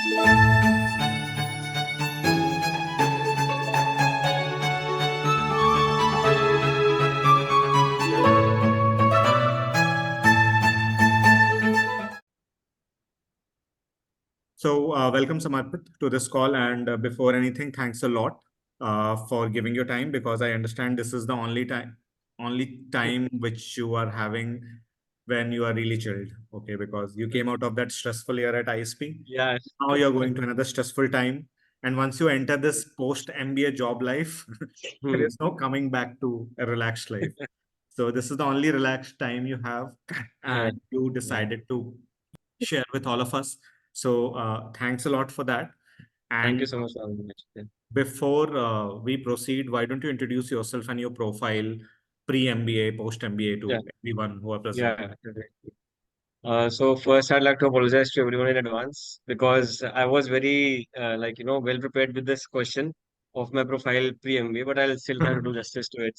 So, welcome Samarpit to this call. And before anything, thanks a lot for giving your time, because I understand this is the only time which you are having when you are really chilled. Okay, because you came out of that stressful year at ISP. Yeah. Now you're going to another stressful time. And once you enter this post MBA job life, there is no coming back to a relaxed life. So this is the only relaxed time you have, Yeah. and you decided to share with all of us. So thanks a lot for that. Thank you And so much for having me. Yeah. before we proceed, why don't you introduce yourself and your profile, pre-MBA, post-MBA, Yeah. to everyone who are present? Yeah. So first, I'd like to apologize to everyone in advance because I was very, well prepared with this question of my profile pre-MBA, but I'll still try to do justice to it.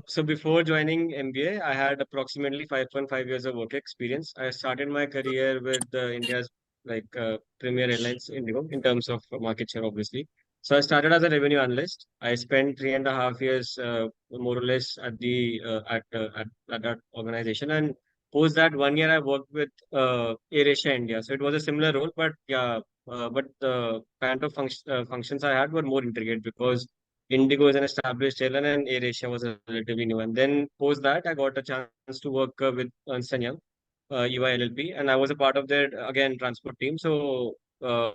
So before joining MBA, I had approximately 5.5 years of work experience. I started my career with India's premier airlines, Indigo, in terms of market share, obviously. So I started as a revenue analyst. I spent 3.5 years, more or less, at that organization, and post that 1 year, I worked with AirAsia India. So it was a similar role, but yeah, but the kind of functions I had were more intricate because Indigo is an established airline and AirAsia was relatively new. And then post that, I got a chance to work with Ernst& Young, EY LLP, and I was a part of their, again, transport team. So the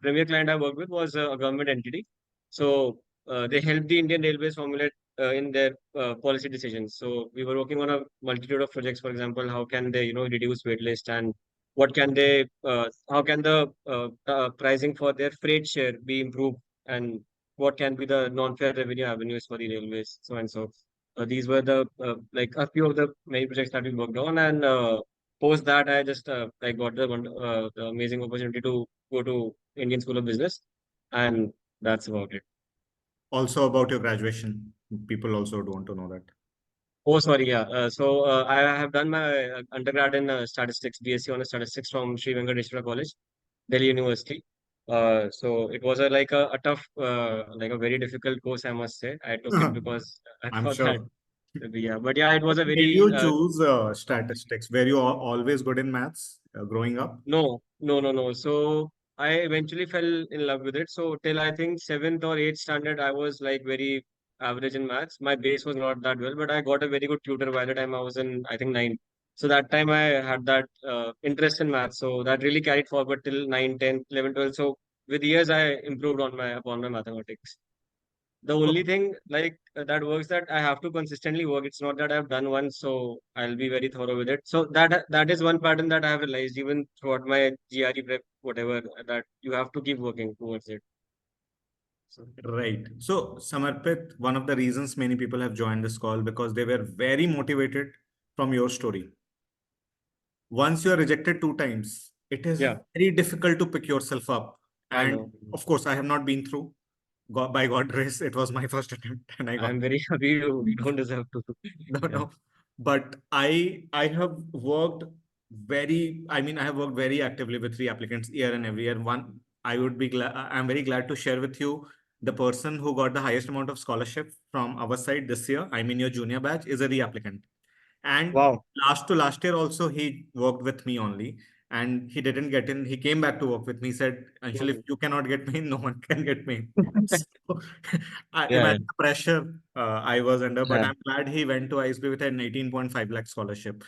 premier client I worked with was a government entity. So they helped the Indian Railways formulate in their policy decisions. So we were working on a multitude of projects. For example, how can they, reduce wait list, and how can the pricing for their freight share be improved, and what can be the non-fare revenue avenues for the railways, so and so. These were the a few of the many projects that we worked on, and post that I just I got the amazing opportunity to go to Indian School of Business, and that's about it. Also about your graduation. People also would want to know that. Oh, sorry. Yeah. So I have done my undergrad in statistics, BSc on statistics from Sri Venkateswara College, Delhi University. So it was a tough, a very difficult course, I must say. I took it because I I'm thought that, sure. yeah. But yeah, it was What a made very you choose um, statistics? Were you always good in maths growing up? no. So I eventually fell in love with it. So till I think seventh or eighth standard, I was like very average in maths. My base was not that well, but I got a very good tutor by the time I was in, I think, ninth. So that time I had that interest in maths. So that really carried forward till 9, 10, 11, 12. So with years, I improved upon my mathematics. The only thing that works, that I have to consistently work. It's not that I've done once, so I'll be very thorough with it. So that is one pattern that I have realized even throughout my GRE prep, whatever, that you have to keep working towards it. So Right. So, Samarpit, one of the reasons many people have joined this call because they were very motivated from your story. Once you are rejected two times, it is yeah, very difficult to pick yourself up. I And know. of course, I have not been through. God, by God grace, it was my first attempt, and I got. I'm very happy you don't deserve to. No, Yeah. no. But I have worked I mean, I have worked very actively with three applicants year and every year. One, I would be glad, I'm very glad to share with you the person who got the highest amount of scholarship from our side this year. I mean, your junior batch is a reapplicant. And Wow. last to last year also, he worked with me only. And he didn't get in. He came back to work with me. He said, Anshul, if Mhm. you cannot get me in, no one can get me in. So, I Yeah, yeah, imagine the pressure I was under, but yeah. I'm glad he went to ISB with an 18.5 lakh scholarship.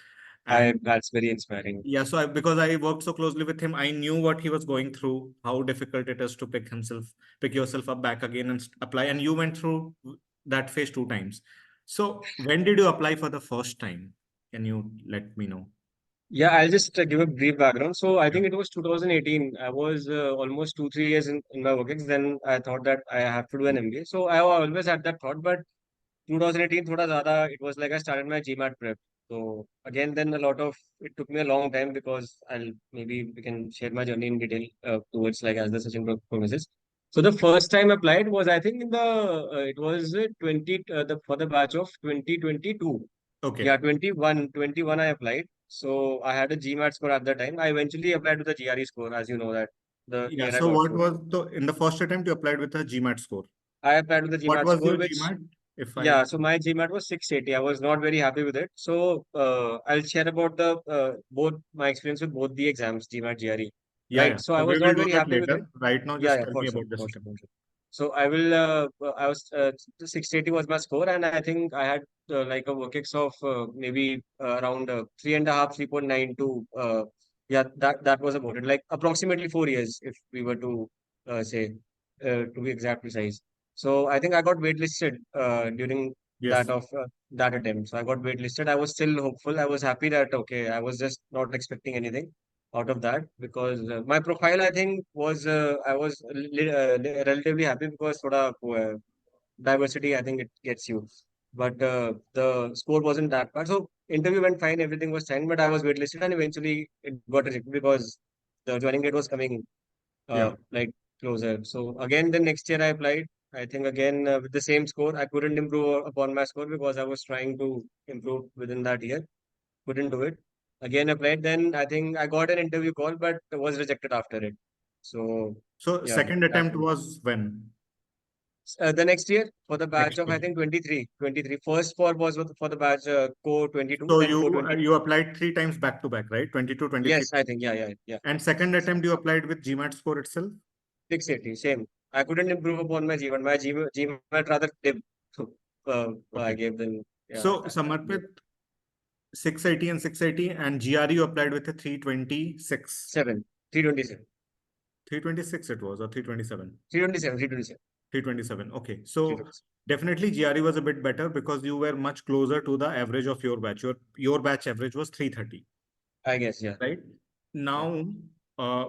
I And That's very inspiring. yeah, so because I worked so closely with him, I knew what he was going through, how difficult it is to pick yourself up back again and apply. And you went through that phase two times. So when did you apply for the first time? Can you let me know? Yeah, I'll just give a brief background. So I Yeah. think it was 2018. I was almost 2, 3 years in my workings. Then I thought that I have to do an MBA. So I always had that thought, but 2018, thoda zyada, it was like I started my GMAT prep. So again, then it took me a long time because maybe we can share my journey in detail towards as the session progresses. So the first time I applied was, I think, it was 20, for the batch of 2022. Okay. Yeah, 21 I applied. So I had a GMAT score at that time. I eventually applied to the GRE score, as you know that the Yeah. year I So got what through. was the in the first attempt you applied with a GMAT score? I applied to the What GMAT was score, your which GMAT? If I yeah, so my GMAT was 680. I was not very happy with it. So I'll share about the both my experience with both the exams, GMAT, GRE. yeah, yeah. Right. So So I we was will not do very that happy with it. later. Right now, Yeah, just yeah, tell for me sure, about the for sure, system. for sure. So I will, I was, 680 was my score, and I think I had like a workex of maybe around 3.5, 3.9 to, yeah, that was about it. Like approximately 4 years, if we were to say, to be exact precise. So I think I got waitlisted during Yes. that attempt. So I got waitlisted. I was still hopeful. I was happy that okay, I was just not expecting anything out of that because my profile I think was I was relatively happy because sort of diversity I think it gets you, but the score wasn't that bad. So interview went fine, everything was fine, but I was waitlisted and eventually it got rejected because the joining date was coming Yeah. like closer. So again, the next year I applied. I think again with the same score, I couldn't improve upon my score because I was trying to improve within that year. Couldn't do it. Again applied. Then I think I got an interview call, but was rejected after it. So So yeah, second that attempt was was when? the next year for the batch Next of year. I think 23, 23. First for was for the batch core 22, So then core 20. you applied three times back to back, right? 22, 23. Yes, I think yeah. And second attempt you applied with GMAT score itself? 680, same. I couldn't improve upon my G1. My G1 rather dipped. So I Okay. gave them yeah So yeah. Samarpit 680 and 680 and GRE you applied with a 326. 327. 326 it was or 327? 327, 327, 327. Okay. So 327. definitely GRE was a bit better because you were much closer to the average of your batch. Your batch average was 330, I guess, yeah. right? Yeah. Now, uh,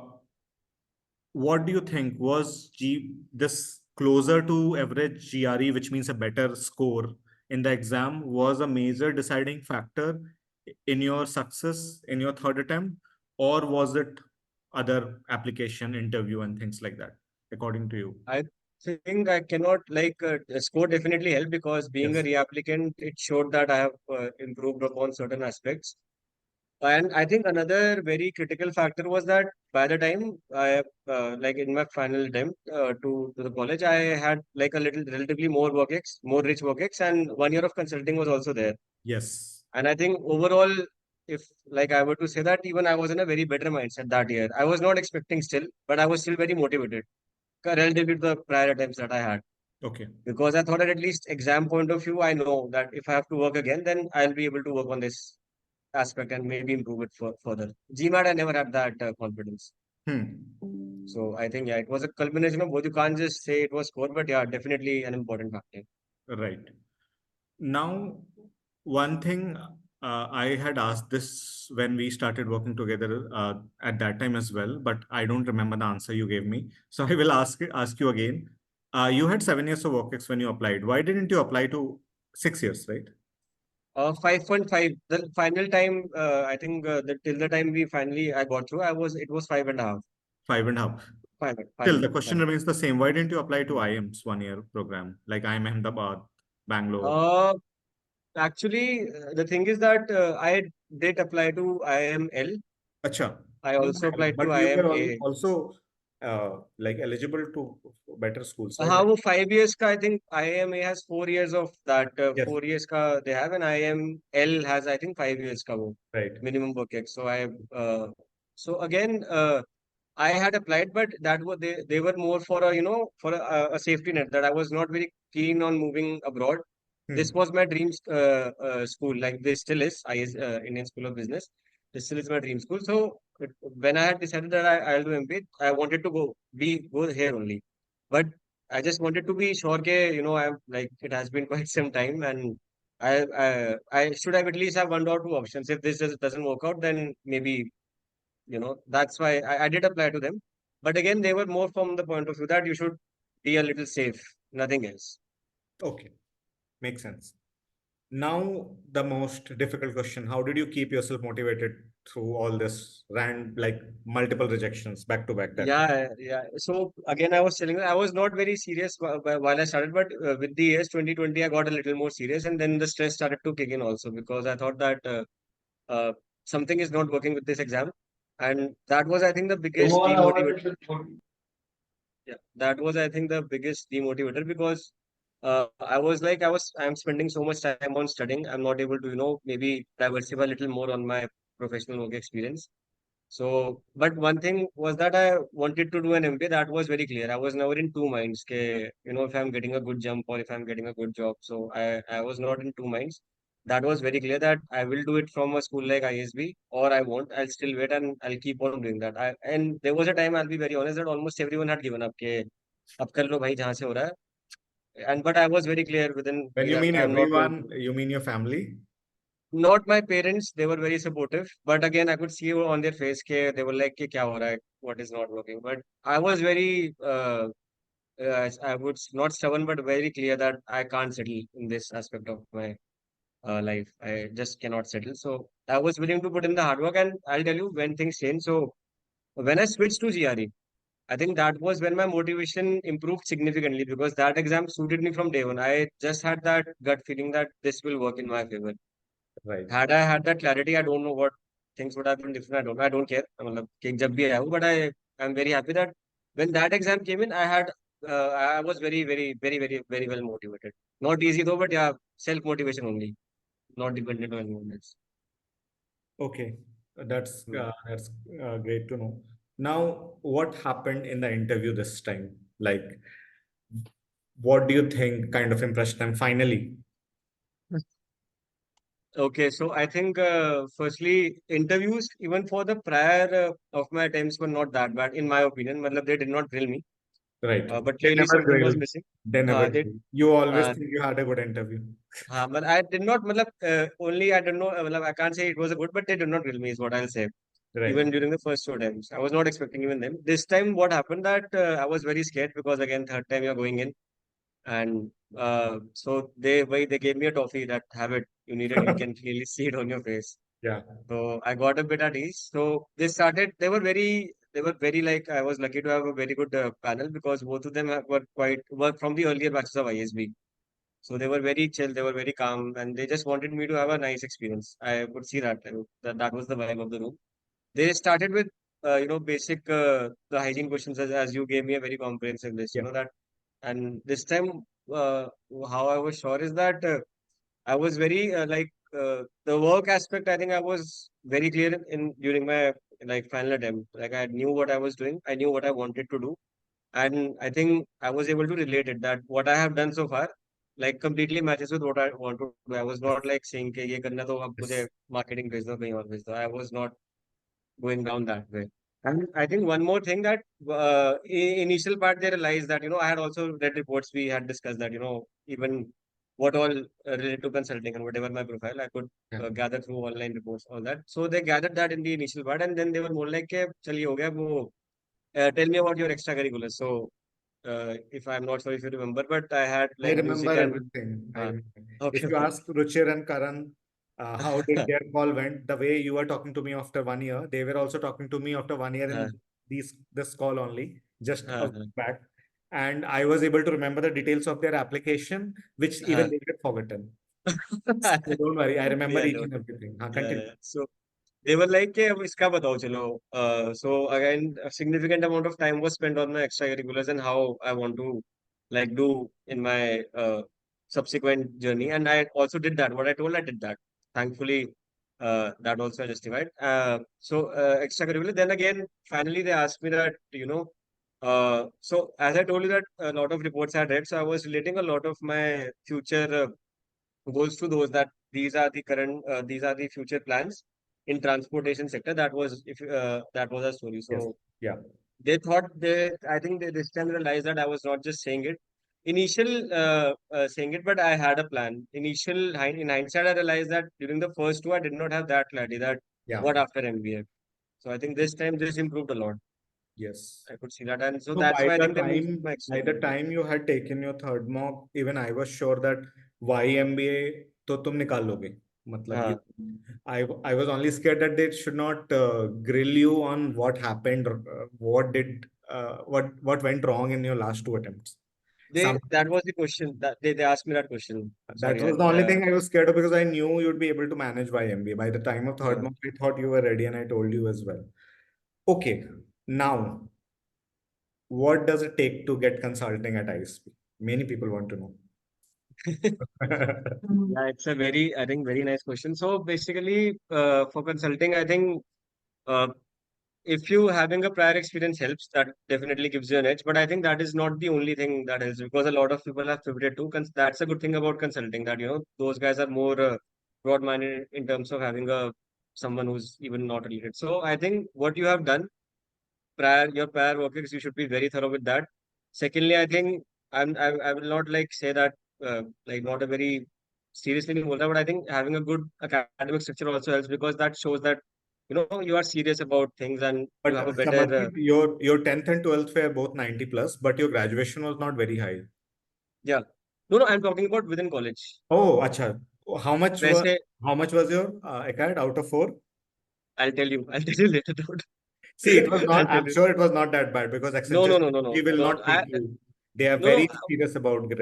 what do you think was this closer to average GRE, which means a better score in the exam, was a major deciding factor in your success in your third attempt, or was it other application, interview, and things like that, according to you? I think I cannot like score definitely helped because being a Yes. reapplicant, it showed that I have improved upon certain aspects. And I think another very critical factor was that by the time I, like in my final attempt to the college, I had like a little relatively more work more rich work and 1 year of consulting was also there. Yes. And I think overall, if like I were to say that even I was in a very better mindset that year. I was not expecting still, but I was still very motivated relatively to the prior attempts that I had. Okay. Because I thought that at least exam point of view, I know that if I have to work again, then I'll be able to work on this aspect and maybe improve it further. GMAT, I never had that confidence. Hmm. So I think, yeah, it was a culmination of both. You can't just say it was score, but yeah, definitely an important factor. Right. Now, one thing I had asked this when we started working together at that time as well, but I don't remember the answer you gave me. So I will ask you again. You had 7 years of work ex when you applied. Why didn't you apply to 6 years, right? 5.5. The final time, I think till the time we finally I got through, it was 5.5. 5.5. Five Still, and a the half. question remains the same. Why didn't you apply to IIM's 1 year program like IIM Ahmedabad, Bangalore? Uh, Actually, the thing is that I did apply to IML. Acha. I No, also applied to but you were IMA. also like eligible to better schools, right? हाँ वो 5 years का I think IMA has 4 years of that Yes. 4 years का they have and IML has I think 5 years का वो Right. minimum work ex. So so again I had applied but that was they were more for a for a safety net that I was not very keen on moving abroad. This Hmm. was my dream school like this still is Indian School of Business. This still is my dream school. So when I had decided that I'll do MBA, I wanted to go here only. But I just wanted to be sure that, I'm like, it has been quite some time and I should have at least have one or two options. If this doesn't work out, then maybe, that's why I did apply to them. But again, they were more from the point of view that you should be a little safe, nothing else. Okay. Makes sense. Now, the most difficult question. How did you keep yourself motivated through all this like multiple rejections back to back that? Yeah. So again, I was telling you, I was not very serious while I started, but with the years 2020, I got a little more serious, and then the stress started to kick in also because I thought that uh, something is not working with this exam. And that was, I think, the biggest demotivator. Yeah, that was, I think, the biggest demotivator because I'm spending so much time on studying. I'm not able to, maybe diversify a little more on my professional work experience. So, but one thing was that I wanted to do an MBA. That was very clear. I was never in two minds. If I'm getting a good jump or if I'm getting a good job. So I was not in two minds. That was very clear that I will do it from a school like ISB or I won't. I'll still wait and I'll keep on doing that. And there was a time, I'll be very honest, that almost everyone had given up. अब कर लो भाई जहाँ से हो रहा है. And but I was very clear within When me you that mean I'm not going to. everyone, you mean your family? Not my parents, they were very supportive. But again, I could see on their face they were like, kya ho raha hai? What is not working? But I was very, I would not stubborn, but very clear that I can't settle in this aspect of my life. I just cannot settle. So I was willing to put in the hard work, and I'll tell you when things change. So when I switched to GRE, I think that was when my motivation improved significantly because that exam suited me from day one. I just had that gut feeling that this will work in my favor. Right. Had I had that clarity, I don't know what things would have been different. I don't care. मतलब कि जब भी आया हूँ, but I'm very happy that when that exam came in, I was very, very, very, very, very well motivated. Not easy though, but yeah, self motivation only, not dependent on anyone else. Okay, that's Hmm. great to know. Now, what happened in the interview this time? Like, what do you think kind of impressed them finally? Okay, so I think firstly, interviews even for the prior of my attempts were not that bad in my opinion. मतलब they did not grill me, Right. but They clearly never something was grilled. missing. They never They grilled. You always uh, think you had a good interview. हाँ, but I did not मतलब only I don't know मतलब I can't say it was a good, but they did not grill me is what I'll say. Right. Even during the first two attempts, I was not expecting even them. This time, what happened that I was very scared because again third time you're going in, and they gave me a toffee that have it. You need it. You can clearly see it on your face. Yeah. So I got a bit at ease. So they started. They were very like I was lucky to have a very good panel because both of them were from the earlier batches of ISB. So they were very chill, they were very calm, and they just wanted me to have a nice experience. I could see that was the vibe of the room. They started with basic the hygiene questions as you gave me a very comprehensive list. Yeah. That, and this time uh, how I was sure is that I was very the work aspect. I think I was very clear in during my like final attempt. Like I knew what I was doing. I knew what I wanted to do, and I think I was able to relate it that what I have done so far like completely matches with what I want to do. I was not like saying कि ये करना तो अब मुझे Yes. marketing भेज दो कहीं और भेज दो. I was not going down that way. And I think one more thing that initial part they realized that I had also read reports. We had discussed that even what all related to consulting and whatever my profile I could Yeah. gather through online reports, all that. So they gathered that in the initial part, and then they were more like, "चलिए हो गया वो tell me about your extracurriculars." So, if I'm not sure if you remember, but I had I like remember music and everything. I uh, remember. okay, If you okay. ask Ruchir and Karan, how did their call went, the way you were talking to me after 1 year, they were also talking to me after 1 year uh, in this call only, just a uh, week back. And I was able to remember the details of their application, which even uh, they had forgotten. So don't worry, I remember yeah, each no, and everything. yeah, Continue. yeah. So they were like, "Okay, अब इसका बताओ चलो." So again, a significant amount of time was spent on my extracurriculars and how I want to like do in my subsequent journey. And I also did that. What I told, I did that. Thankfully, that also I justified. Extracurricular. Then again, finally they asked me that, so as I told you that a lot of reports I read, so I was relating a lot of my future goes to those that these are the future plans in transportation sector. That was a story. Yes. So Yeah. they thought I think they this time realized that I was not just saying it initial saying it, but I had a plan. In hindsight, I realized that during the first two I did not have that clarity that Yeah. what after MBA. So I think this time this improved a lot. Yes. I could see that, and so So that's why I think they moved my by the extracurricular. time you had taken your third mock, even I was sure that YMBA तो तुम निकाल लोगे. मतलब you, हाँ. I was only scared that they should not grill you on what happened, what went wrong in your last two attempts. That was the question that they asked me that question. That Sorry, was the only thing I was scared of because I knew you'd be able to manage by MBA. By the time of third uh, month, I thought you were ready and I told you as well. Okay, now what does it take to get consulting at ISB? Many people want to know. yeah, it's a very, I think, very nice question. So basically, for consulting, I think uh, if you having a prior experience helps, that definitely gives you an edge. But I think that is not the only thing that helps because a lot of people have pivoted too. That's a good thing about consulting that those guys are more broad-minded in terms of having a someone who's even not related. So I think what you have done your prior workings, you should be very thorough with that. Secondly, I think I will not like say that like not a very seriously नहीं बोल रहा, but I think having a good academic structure also helps because that shows that you are serious about things and you But have a better Samarpit, your 10th and 12th were both 90 plus, but your graduation was not very high. yeah. No, I'm talking about within college. Oh, acha. How much was वैसे how much was your ACAD out of four? I'll tell you later. See, it was I'll not. tell I'm you. sure it was not that bad because No, Accenture no, no, no, no, he will no. not take you. They are No, no. very serious about.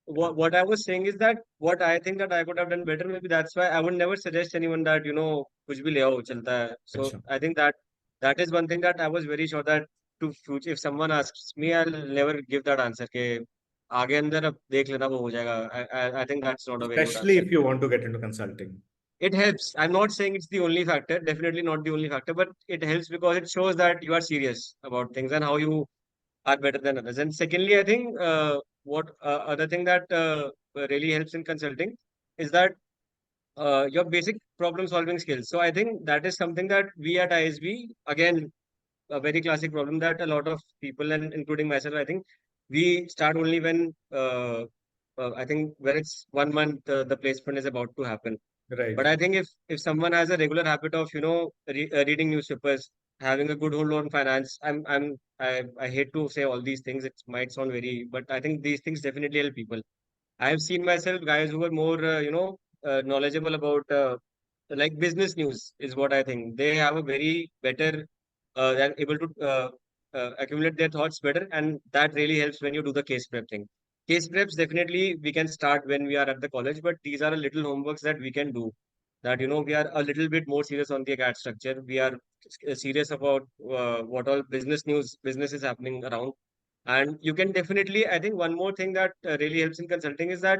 What I was saying is that what I think that I could have done better, maybe that's why I would never suggest anyone that कुछ भी ले आओ चलता है. So अच्छा. I think that is one thing that I was very sure that to future if someone asks me, I'll never give that answer कि आगे अंदर अब देख लेना वो हो जाएगा. I think that's not a very good Especially answer. if you want to get into consulting. It helps. I'm not saying it's the only factor, definitely not the only factor, but it helps because it shows that you are serious about things and how you are better than others. And secondly, I think what other thing that really helps in consulting is that your basic problem solving skills. So I think that is something that we at ISB, again, a very classic problem that a lot of people, and including myself, I think we start only when I think when it's 1 month the placement is about to happen. But Right. I think if someone has a regular habit of reading newspapers, having a good hold on finance, I hate to say all these things. It might sound very, but I think these things definitely help people. I have seen myself guys who are more knowledgeable about like business news is what I think. They have a very better they're able to accumulate their thoughts better, and that really helps when you do the case prep thing. Case preps definitely we can start when we are at the college, but these are a little homeworks that we can do. That we are a little bit more serious on the CAT structure. We are serious about what all business is happening around. And you can definitely, I think one more thing that really helps in consulting is that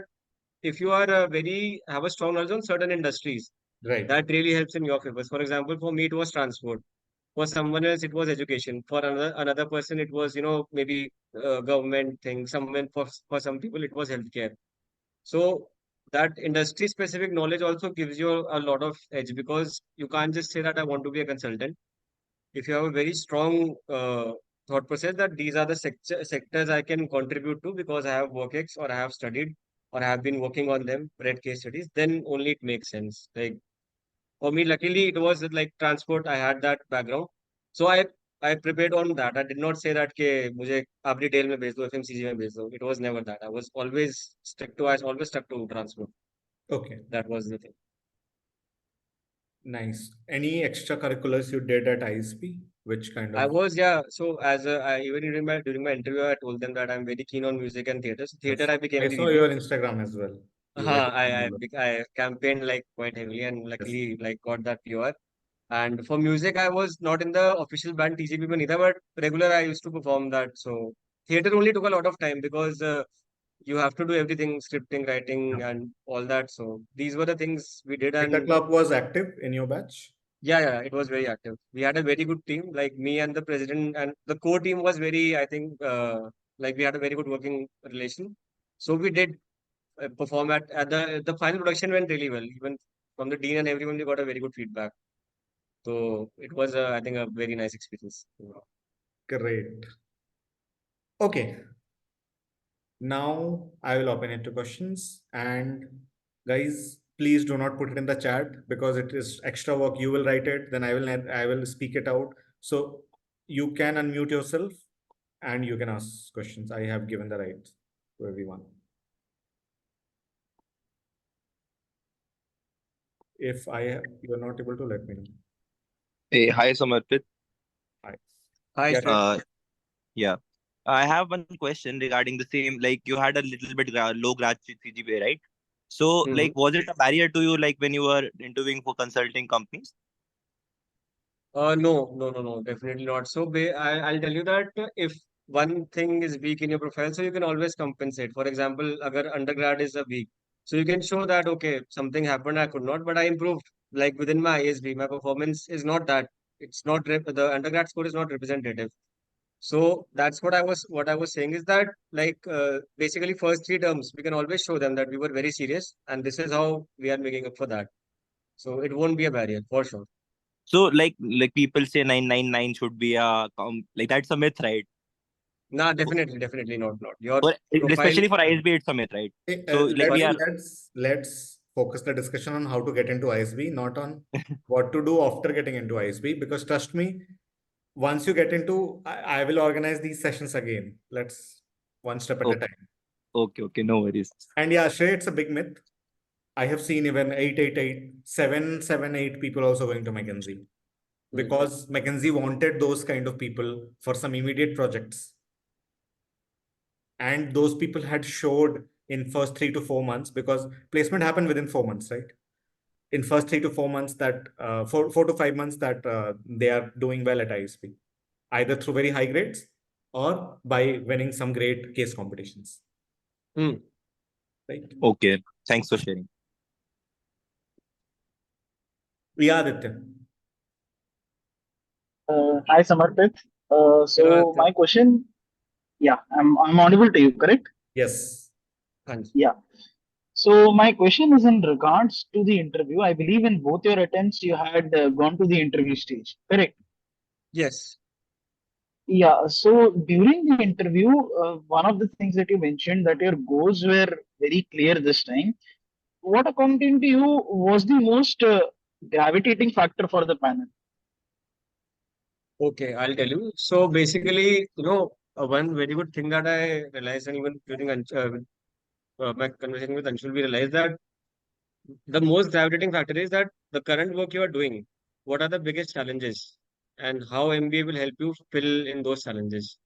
if you are have a strong knowledge on certain industries, Right. that really helps in your favor. For example, for me, it was transport. For someone else, it was education. For another person, it was maybe government thing. Someone for some people, it was healthcare. So that industry specific knowledge also gives you a lot of edge because you can't just say that I want to be a consultant. If you have a very strong thought process that these are the sectors I can contribute to because I have work ex or I have studied or I have been working on them, read case studies, then only it makes sense. Like for me, luckily it was like transport. I had that background, so I prepared on that. I did not say that के मुझे आप retail में भेज दो, FMCG में भेज दो. It was never that. I always stuck to transport. Okay. That was the thing. Nice. Any extracurriculars you did at ISP? Which kind of? Yeah. So even during my interview, I told them that I'm very keen on music and theater. So theater, Yes. I became I the saw VP. your Instagram as well. You were. I campaigned like quite heavily and Yes. luckily like got that PR. And for music, I was not in the official band TGP में नहीं था, but regular I used to perform that. So theater only took a lot of time because you have to do everything, scripting, writing, Yeah. and all that. So these were the things we did, Theatre and club was active in your batch? yeah, it was very active. We had a very good team, like me and the president, and the core team was very, I think, like we had a very good working relation. So we did perform at the final production went really well. Even from the dean and everyone, we got a very good feedback. So it was, I think, a very nice experience. Great. Okay. Now I will open it to questions. And guys, please do not put it in the chat because it is extra work. You will write it, then I will speak it out. So you can unmute yourself and you can ask questions. I have given the right to everyone. If you're not able to, let me know. Hey, hi Samarpit. Hi. Hi, Yeah. Shrey. Yeah. I have one question regarding the same. Like you had a little bit low grad CGPA, right? So, Hmm. like, was it a barrier to you, like when you were interviewing for consulting companies? No, no, no, no, definitely not. So I'll tell you that if one thing is weak in your profile, so you can always compensate. For example, agar undergrad is a weak, so you can show that okay, something happened, I could not, but I improved. Like within my ISB, my performance is not that. It's not the undergrad score is not representative. So that's what I was saying is that like basically first three terms we can always show them that we were very serious and this is how we are making up for that. So it won't be a barrier for sure. So, like people say 999 should be a like that's a myth, right? Nah, definitely, definitely not. Your For profile, especially for ISB, it's a myth, right? So, like we Let's are sorry. let's focus the discussion on how to get into ISB, not on what to do after getting into ISB. Because trust me, once you get into, I will organize these sessions again. Let's one step at a okay, time. okay, no worries. And yeah, Shrey, it's a big myth. I have seen even 888, 778 people also going to McKinsey Hmm. because McKinsey wanted those kind of people for some immediate projects. And those people had showed in first 3 to 4 months because placement happened within 4 months, right? In first 3 to 4 months that 4 to 5 months that they are doing well at ISP, either through very high grades or by winning some great case competitions, Hmm. right? Okay, thanks for sharing. Yeah, Aditya. Hi, Samarpit. Hello, So Aditya. my question, yeah, I'm audible to you, correct? Yes. Thanks. Yeah. So my question is in regards to the interview. I believe in both your attempts you had gone to the interview stage, correct? Yes. Yeah. So during the interview, one of the things that you mentioned that your goals were very clear this time. What according to you was the most gravitating factor for the panel? Okay, I'll tell you. So basically, one very good thing that I realized, and even during my conversation with Anshul, we realized that the most gravitating factor is that the current work you are doing, what are the biggest challenges, and how MBA will help you fill in those challenges.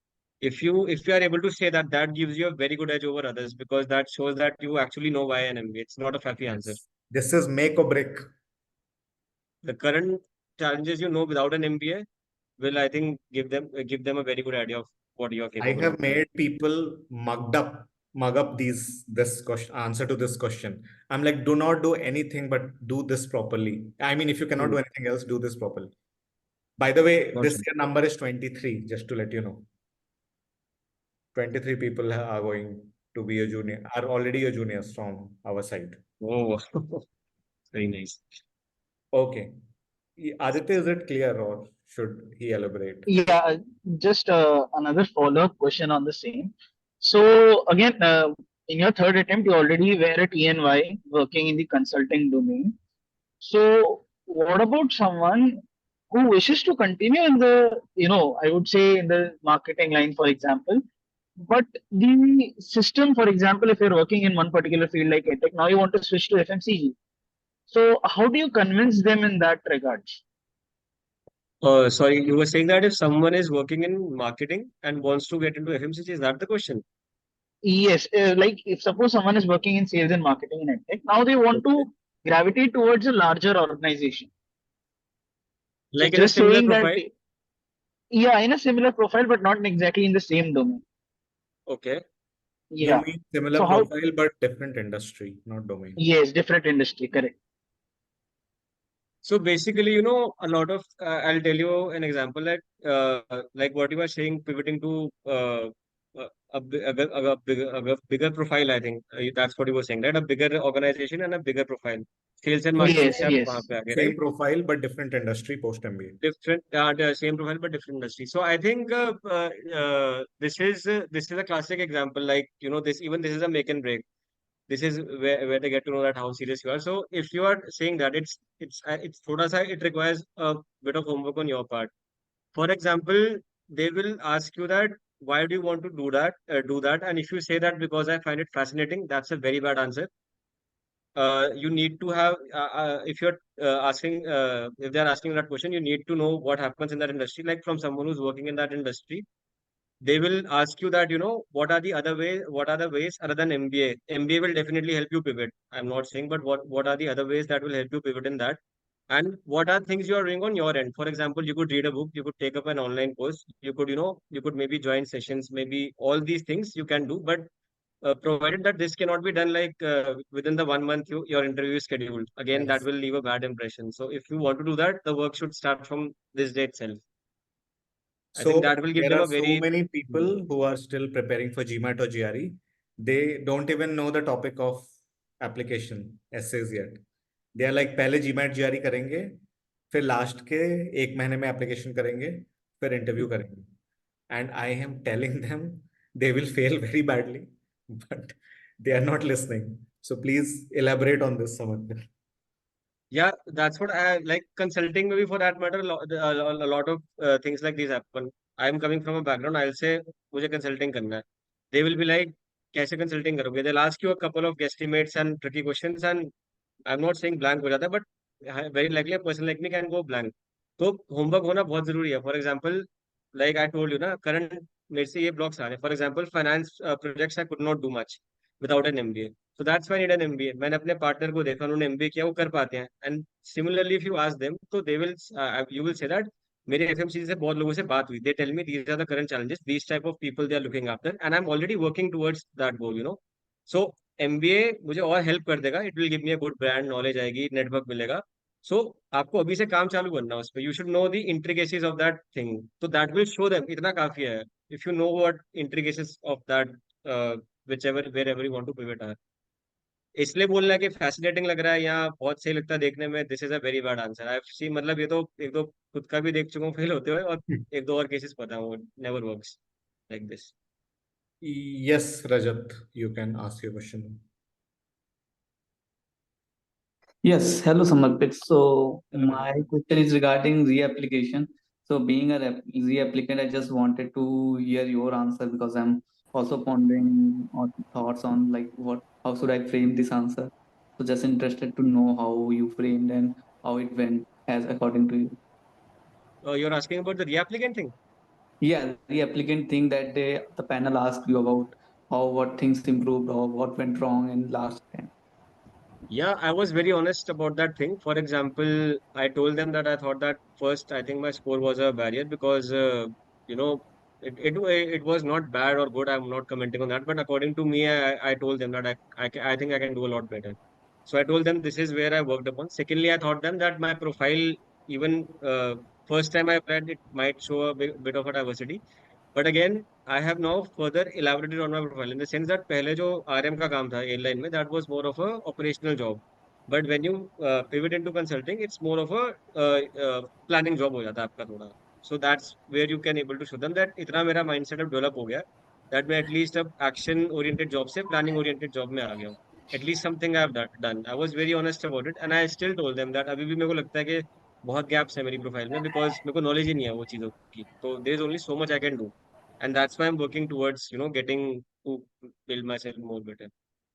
If you are able to say that, that gives you a very good edge over others because that shows that you actually know why an MBA. It's not a fluffy answer. Yes. This is make or break. The current challenges you know without an MBA will, I think, give them a very good idea of what you are I capable of. have made people mug up this question answer to this question. I'm like, do not do anything but do this properly. I mean, if you cannot Hmm. do anything else, do this properly. By the way, Got this you. year number is 23, just to let you know. 23 people are going to be a junior, are already a juniors from our side. Oh, very nice. Okay. Aditya, is it clear or should he elaborate? Yeah, just another follow-up question on the same. So again, in your third attempt, you already were at ENY working in the consulting domain. So what about someone who wishes to continue in the, I would say in the marketing line, for example, but the system, for example, if you're working in one particular field like edtech, now you want to switch to FMCG. So how do you convince them in that regards? Sorry, you were saying that if someone is working in marketing and wants to get into FMCG, is that the question? Yes, like if suppose someone is working in sales and marketing in edtech, now they want Okay. to gravitate towards a larger organization. So Like in a just similar saying that, profile. yeah, in a similar profile, but not exactly in the same domain. Okay. You Yeah. mean similar So how? profile but different industry, not domain. Yes, different industry, correct. So basically, a lot of I'll tell you an example like what you were saying, pivoting to a bigger profile. I think that's what you were saying, right? A bigger organization and a bigger profile. Sales and marketing Yes, से आप वहाँ yes. पे आ गए, Same right? profile but different industry post MBA. Different, the same profile but different industry. So I think this is a classic example. Like this is a make and break. This is where they get to know that how serious you are. So if you are saying that it's thoda sa, it requires a bit of homework on your part. For example, they will ask you that why do you want to do that, and if you say that because I find it fascinating, that's a very bad answer. You need to have if you're asking if they're asking that question, you need to know what happens in that industry, like from someone who's working in that industry. they will ask you that, what are the other ways other than MBA? MBA will definitely help you pivot. I'm not saying, but what are the other ways that will help you pivot in that? And what are things you are doing on your end? For example, you could read a book, you could take up an online course, you could maybe join sessions, maybe all these things you can do, but provided that this cannot be done like within the 1 month your interview is scheduled. Again, that Yes. will leave a bad impression. So if you want to do that, the work should start from this day itself. I think So that will give there them are a so very many people who are still preparing for GMAT or GRE. They don't even know the topic of application essays yet. They are like पहले GMAT GRE करेंगे, फिर last के 1 महीने में application करेंगे, फिर interview करेंगे. And I am telling them they will fail very badly, but they are not listening. So please elaborate on this, Samarpit. Yeah, that's what I like. Consulting, maybe for that matter, a lot of things like these happen. I'm coming from a background. I'll say, मुझे consulting करना है. They will be like, कैसे consulting करोगे? They'll ask you a couple of guesstimates and tricky questions, and I'm not saying blank हो जाता है, but very likely a person like me can go blank. तो homework होना बहुत जरूरी है. For example, like I told you ना, current मेरे से ये blocks आ रहे हैं. For example, finance projects I could not do much without an MBA. So that's why I need an MBA. मैंने अपने पार्टनर को देखा, उन्होंने MBA किया, वो कर पाते हैं. And similarly, if you ask them, तो they will, you will say that मेरे FMCG से बहुत लोगों से बात हुई. They tell me these are the current challenges, these type of people they are looking after, and I'm already working towards that goal. So MBA मुझे और help कर देगा. It will give me a good brand knowledge आएगी, network मिलेगा. सो आपको अभी से काम चालू करना है उस पर. You should know the intricacies of that thing. तो दैट विल शो देम, इतना काफी है. If you know what intricacies of that whichever wherever you want to pivot are. इसलिए बोलना कि फैसिनेटिंग लग रहा है या बहुत सही लगता है देखने में, this is a very bad answer. I see, मतलब ये तो एक दो खुद का भी देख चुका हूँ फेल होते हुए, और एक दो और केसेस पता हूँ. Never works like this. Yes, Rajat, you can ask your question. Yes, hello Samarpit. So Hello. my question is regarding reapplication. So being a reapplicant, I just wanted to hear your answer because I'm also pondering on thoughts on like how should I frame this answer. So just interested to know how you framed and how it went as according to you. You're asking about the reapplicant thing? Yeah, reapplicant thing that the panel asked you about how what things improved or what went wrong in last time. Yeah, I was very honest about that thing. For example, I told them that I thought that first, I think my score was a barrier because, you know, it was not bad or good. I'm not commenting on that. But according to me, I told them that I think I can do a lot better. So I told them this is where I worked upon. Secondly, I thought them that my profile, even first time I applied, it might show a bit of a diversity. But again, I have now further elaborated on my profile in the sense that पहले जो RM का काम था airline में, that was more of a operational job. But when you pivot into consulting, it's more of a planning job हो जाता है आपका थोड़ा. So that's where you can able to show them that इतना मेरा mindset अब develop हो गया that मैं at least अब action oriented job से planning oriented job में आ गया हूँ. At least something I have done. I was very honest about it, and I still told them that अभी भी मेरे को लगता है कि बहुत gaps है मेरी प्रोफाइल में because मेरे को knowledge ही नहीं है वो चीज़ों की. So there is only so much I can do. And that's why I'm working towards getting to build myself more better.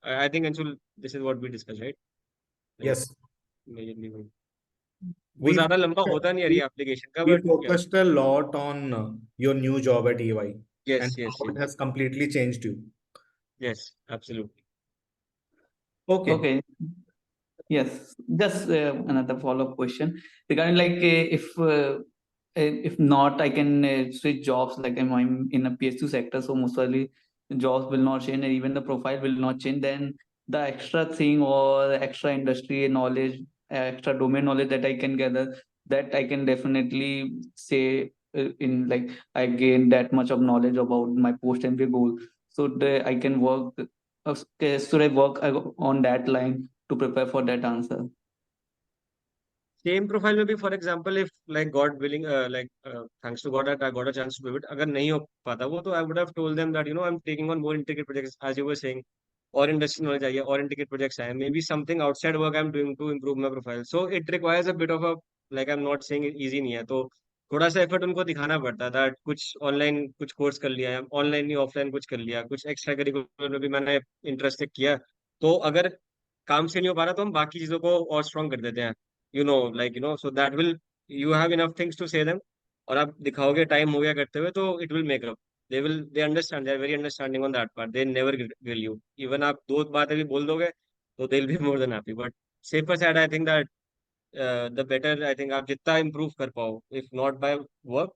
I think Anshul, this is what we discussed, right? Like, Yes. majorly वो We ज्यादा लंबा होता नहीं है application का, we but yeah. focused a lot on your new job at EY and Yes, how it yes, has completely changed you. yes, absolutely. Okay. Okay. Yes, just another follow-up question regarding like if not, I can switch jobs. Like I'm in a PS2 sector, so most probably the jobs will not change, and even the profile will not change. Then the extra thing or extra industry knowledge, extra domain knowledge that I can gather, that I can definitely say in like I gain that much of knowledge about my post MBA goal, so that I can work. Should I work on that line to prepare for that answer? Same profile में भी, for example, if like God willing, thanks to God that I got a chance to pivot, अगर नहीं हो पाता वो, तो I would have told them that I'm taking on more intricate projects, as you were saying, or industry knowledge चाहिए, or intricate projects आए, maybe something outside work I'm doing to improve my profile. So it requires a bit of a, like I'm not saying easy नहीं है, तो थोड़ा सा effort उनको दिखाना पड़ता है that कुछ ऑनलाइन कुछ कोर्स कर लिया है, ऑनलाइन नहीं ऑफलाइन कुछ कर लिया, कुछ एक्स्ट्रा करिकुलर में भी मैंने इंटरेस्ट किया. तो अगर काम से नहीं हो पा रहा तो हम बाकी चीजों को और स्ट्रॉन्ग कर देते हैं. So that will, you have enough things to say them, और आप दिखाओगे टाइम हो गया करते हुए, तो it will make up. they understand, they're very understanding on that part. They never grill you. Even आप दो बातें भी बोल दोगे, so they'll be more than happy. But safer side, I think that the better, I think आप जितना improve कर पाओ, if not by work,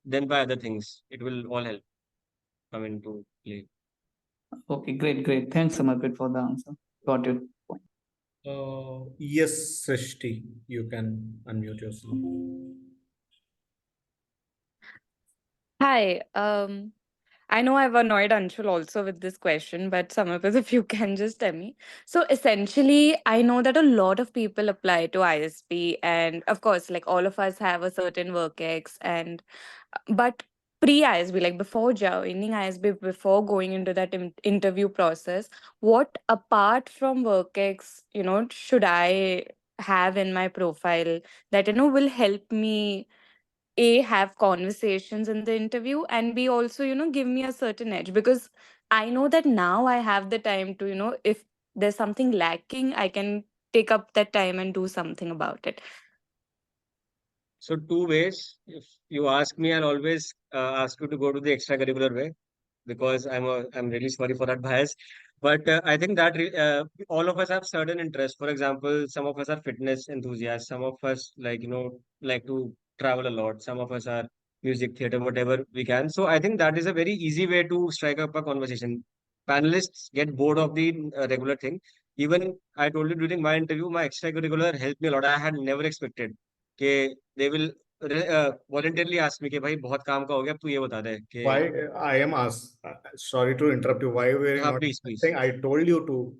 then by other things, it will all help come into play. Okay, great. Thanks, Samarpit, for the answer. Got it. Yes, Srishti, you can unmute yourself. Hi. I know I've annoyed Anshul also with this question, but Samarpit, if you can just tell me. So essentially, I know that a lot of people apply to ISB, and of course, like all of us have a certain work ex, and but pre-ISB, like before joining ISB, before going into that interview process, what apart from work ex, should I have in my profile that will help me have conversations in the interview, and B, also give me a certain edge, because I know that now I have the time to if there's something lacking, I can take up that time and do something about it. So two ways. If you ask me, I'll always ask you to go to the extracurricular way, because I'm really sorry for that bias. But I think that all of us have certain interests. For example, some of us are fitness enthusiasts. Some of us like to travel a lot. Some of us are music, theater, whatever we can. So I think that is a very easy way to strike up a conversation. Panelists get bored of the regular thing. Even I told you during my interview, my extracurricular helped me a lot. I had never expected कि they will voluntarily ask me कि भाई बहुत काम का हो गया, अब तू ये बता दे कि Why I am asked, sorry to interrupt you, why were you हाँ not please please. saying? I told you to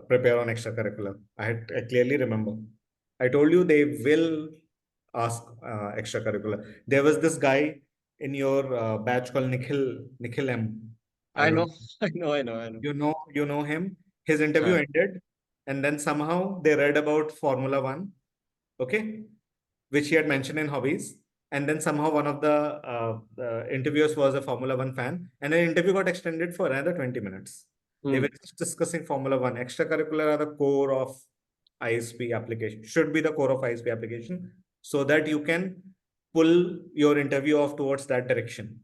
prepare on extracurricular. I clearly remember. I told you they will ask extracurricular. There was this guy in your batch called Nikhil M. I don't know, I know. you know him. His interview हाँ. ended, and then somehow they read about Formula One, okay, which he had mentioned in hobbies. And then somehow one of the interviewers was a Formula One fan, and the interview got extended for another 20 minutes. They were just discussing Formula One. Extracurricular are the core of ISP application, should be the core of ISP application, so that you can pull your interview off towards that direction.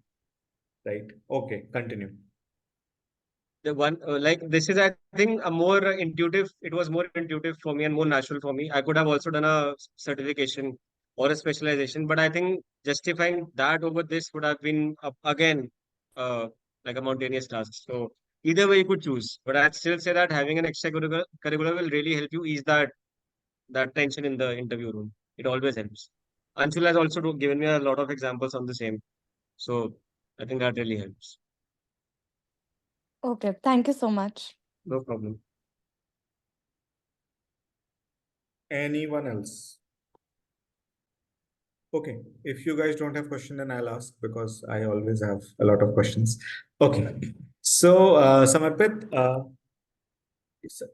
Right? Okay, continue. The one like this is I think a more intuitive. It was more intuitive for me and more natural for me. I could have also done a certification or a specialization, but I think justifying that over this would have been again uh, like a mountainous task. So either way you could choose, but I'd still say that having an extracurricular will really help you ease that tension in the interview room. It always helps. Anshul has also given me a lot of examples on the same. So I think that really helps. Okay, thank you so much. No problem. Anyone else? Okay, if you guys don't have question, then I'll ask, because I always have a lot of questions. Okay, so Samarpit,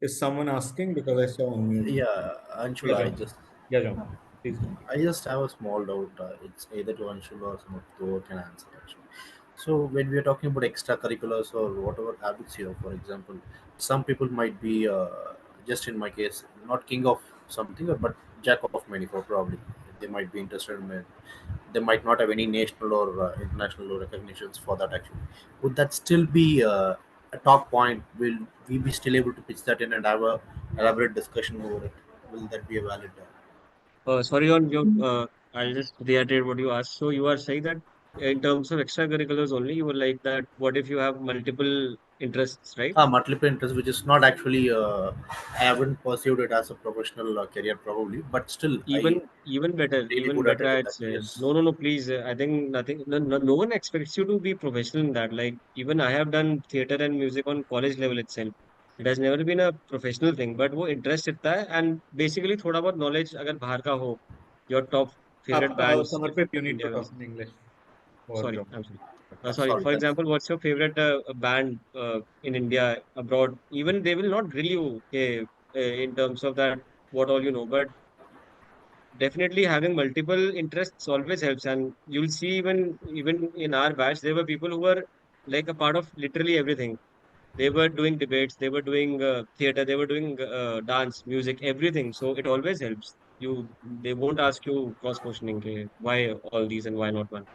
is someone asking, because I saw on mute? Yeah, Anshul, Yeah, John. Yeah, John. Please. I just have a small doubt. It's either to Anshul or some of the can answer actually. So when we are talking about extracurriculars or whatever habits here, for example, some people might be just in my case not king of something, but jack of many. For probably they might be interested in it. They might not have any national or international recognitions for that. Actually, would that still be a top point? Will we be still able to pitch that in and have a elaborate discussion over it? Will that be a valid? Sorry on your, I'll just reiterate what you asked. So you are saying that in terms of extracurriculars only, you were like that. What if you have multiple interests, right? Multiple interest, which is not actually I haven't pursued it as a professional career probably, but still I really Even good at better, it in I'd that. say. Yes. No, please. I think nothing, no one expects you to be professional in that. Like, even I have done theater and music on college level itself. It has never been a professional thing, but वो interest इतना है and basically थोड़ा बहुत knowledge अगर बाहर का हो, your top favorite bands if Samarpit, you need to India talk is. in English for Sorry, John. I'm sorry. Sorry. Sorry, For that's example, what's your favorite band in India, abroad? Even they will not grill you in terms of that, what all you know. But definitely having multiple interests always helps. And you'll see even in our batch, there were people who were like a part of literally everything. They were doing debates, they were doing theater, they were doing dance, music, everything. So it always helps. They won't ask you cross questioning why all these and why not one.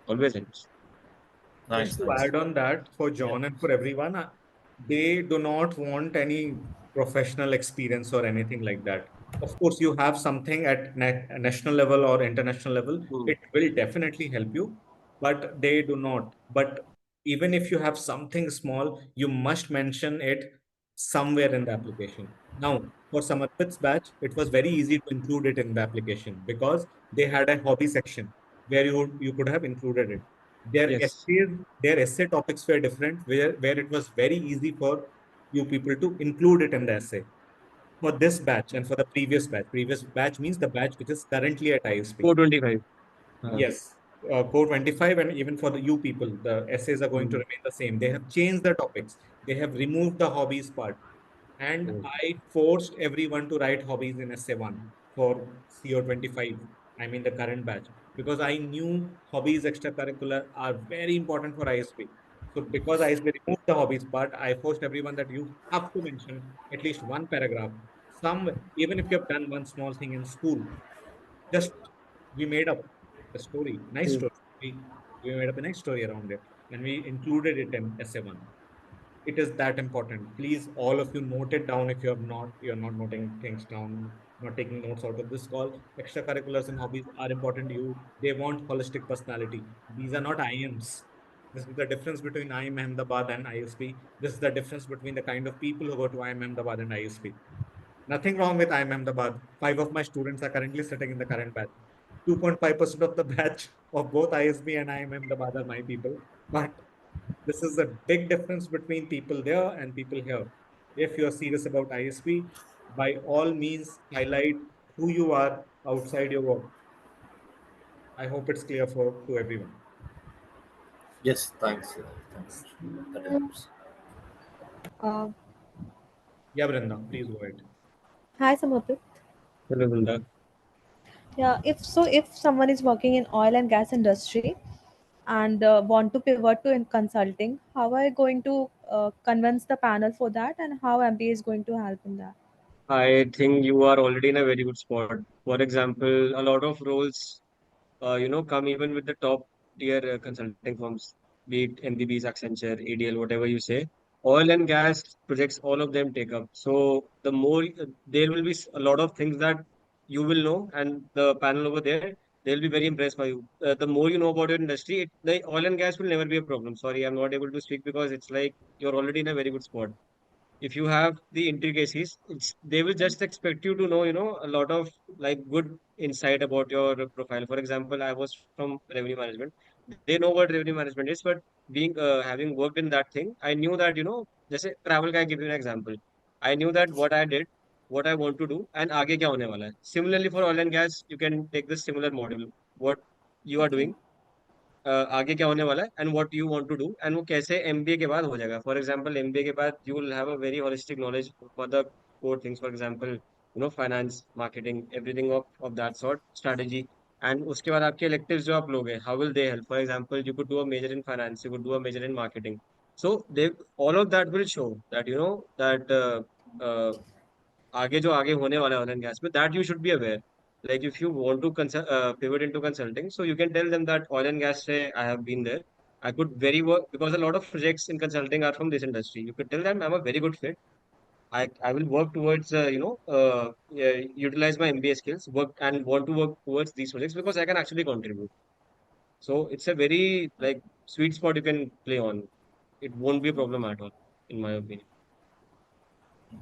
Always helps. Just Nice, to nice. add on that, for John and for everyone, they do not want any professional experience or anything like that. Of course, you have something at national level or international level, Hmm. it will definitely help you, but they do not. But even if you have something small, you must mention it somewhere in the application. Now, for Samarpit's batch, it was very easy to include it in the application because they had a hobby section where you could have included it. Yes. Their essay topics were different, where it was very easy for you people to include it in the essay. For this batch and for the previous batch means the batch which is currently at ISP. 425. Yes, core 25, and even for the you people, the essays are going to Hmm. remain the same. They have changed the topics. They have removed the hobbies part. And Hmm. I forced everyone to write hobbies in essay one for CO25. I mean, the current batch, because I knew hobbies extracurricular are very important for ISP. So, because ISP removed the hobbies part, I forced everyone that you have to mention at least one paragraph. Some, even if you have done one small thing in school, just we made up a story, nice Hmm. story. We made up a nice story around it, and we included it in essay one. It is that important. Please, all of you, note it down if you're not noting things down, not taking notes out of this call. Extracurriculars and hobbies are important to you. They want holistic personality. These are not IMs. This is the difference between IIM Ahmedabad and ISP. This is the difference between the kind of people who go to IIM Ahmedabad and ISP. Nothing wrong with IIM Ahmedabad. 5 of my students are currently sitting in the current batch. 2.5% of the batch of both ISB and IIM Ahmedabad are my people. But this is a big difference between people there and people here. If you're serious about ISP, by all means, highlight who you are outside your work. I hope it's clear for to everyone. Yes, thanks. Thanks. That helps. Uh, Yeah, Brenda, please go ahead. Hi, Samarpit. Hello, Vrinda. Yeah, if someone is working in oil and gas industry and want to pivot to in consulting, how are you going to convince the panel for that, and how MBA is going to help in that? I think you are already in a very good spot. For example, a lot of roles, come even with the top tier consulting firms, be it MBBs, Accenture, ADL, whatever you say. Oil and gas projects, all of them take up. So the more there will be a lot of things that you will know, and the panel over there, they'll be very impressed by you. The more you know about your industry, the oil and gas will never be a problem. Sorry, I'm not able to speak because it's like you're already in a very good spot. If you have the intricacies, they will just expect you to know, a lot of like good insight about your profile. For example, I was from revenue management. They know what revenue management is, but being having worked in that thing, I knew that, just a travel guy, give you an example. I knew that what I did, what I want to do, and आगे क्या होने वाला है. Similarly, for oil and gas, you can take this similar module. What you are Okay. doing, आगे क्या होने वाला है and what you want to do and वो कैसे एमबीए के बाद हो जाएगा. फॉर एग्जांपल एमबीए के बाद you will have a very holistic knowledge for the core things. For example finance, marketing, everything of that sort, strategy. And उसके बाद आपके electives जो आप लोगे, how will they help. For example you could do a major in finance, you could do a major in marketing. So they all of that will show that that आगे जो आगे होने वाला है oil and gas में, that you should be aware. Like if you want to pivot into consulting, so you can tell them that oil and gas say I have been there. I could very work because a lot of projects in consulting are from this industry. You could tell them I'm a very good fit. I will work towards utilize my MBA skills, work and want to work towards these projects because I can actually contribute. So it's a very like sweet spot you can play on. It won't be a problem at all, in my opinion.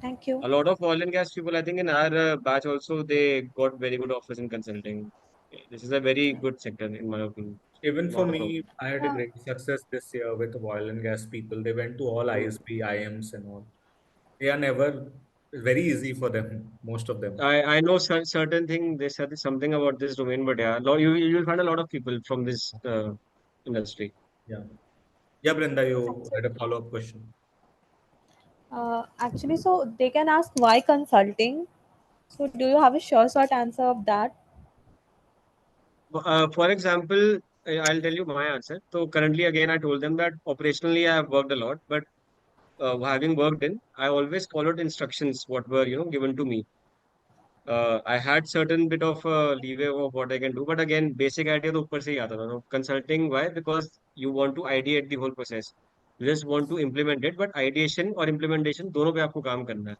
Thank you. A lot of oil and gas people, I think in our batch also, they got very good offers in consulting. This is a very good sector, in my opinion. Even for Not a me, problem. I had a Yeah. great success this year with oil and gas people. They went to all Hmm. ISP, IMs, and all. They are never very easy for them, most of them. I know certain thing. They said something about this domain, but yeah, you'll find a lot of people from this industry. Yeah. Yeah, Brenda, you Actually, had a follow-up question. actually, so they can ask why consulting. So, do you have a sure short answer of that? For example, I'll tell you my answer. So currently, again, I told them that operationally I have worked a lot, but having worked in, I always followed instructions what were given to me. I had certain bit of leeway of what I can do, but again, basic idea तो ऊपर से ही आता था. No? Consulting, why? Because you want to ideate the whole process. You just want to implement it, but ideation और implementation दोनों पे आपको काम करना है.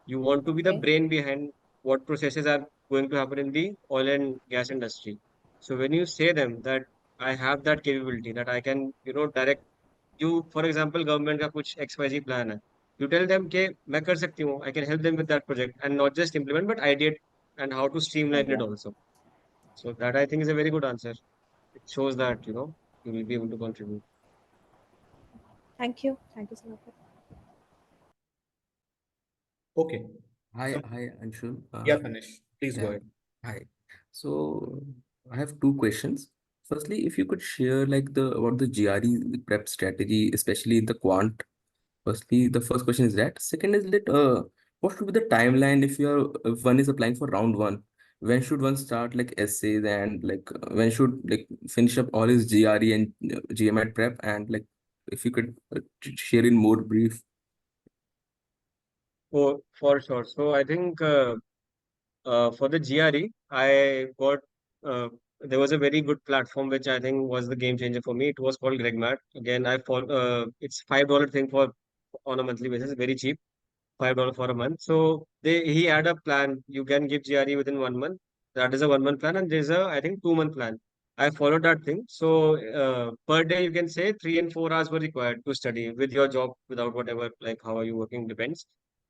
You want to be the Okay. brain behind what processes are going to happen in the oil and gas industry. So when you say them that I have that capability, that I can, direct you, for example, government का कुछ XYZ plan है. You tell them कि मैं कर सकती हूँ, I can help them with that project and not just implement, but ideate and how to streamline Okay. it also. So that I think is a very good answer. It shows that, you will be able to contribute. Thank you. Thank you so much. Okay. Hi, So, hi, Anshul. yeah, Finish. Please go Yeah, ahead. hi. So I have two questions. Firstly, if you could share like about the GRE prep strategy, especially the quant. Firstly, the first question is that. Second is that what should be the timeline if one is applying for round one? When should one start like essays and like when should like finish up all his GRE and GMAT prep, and like if you could share in more brief. For sure. So I think for the GRE, I got there was a very good platform which I think was the game changer for me. It was called GregMat. Again, I follow it's $5 thing for on a monthly basis, very cheap. $5 for a month. So he had a plan. You can give GRE within 1 month. That is a 1 month plan, and there's a I think 2 month plan. I followed that thing. So per day you can say 3 and 4 hours were required to study with your job, without whatever, like how are you working depends.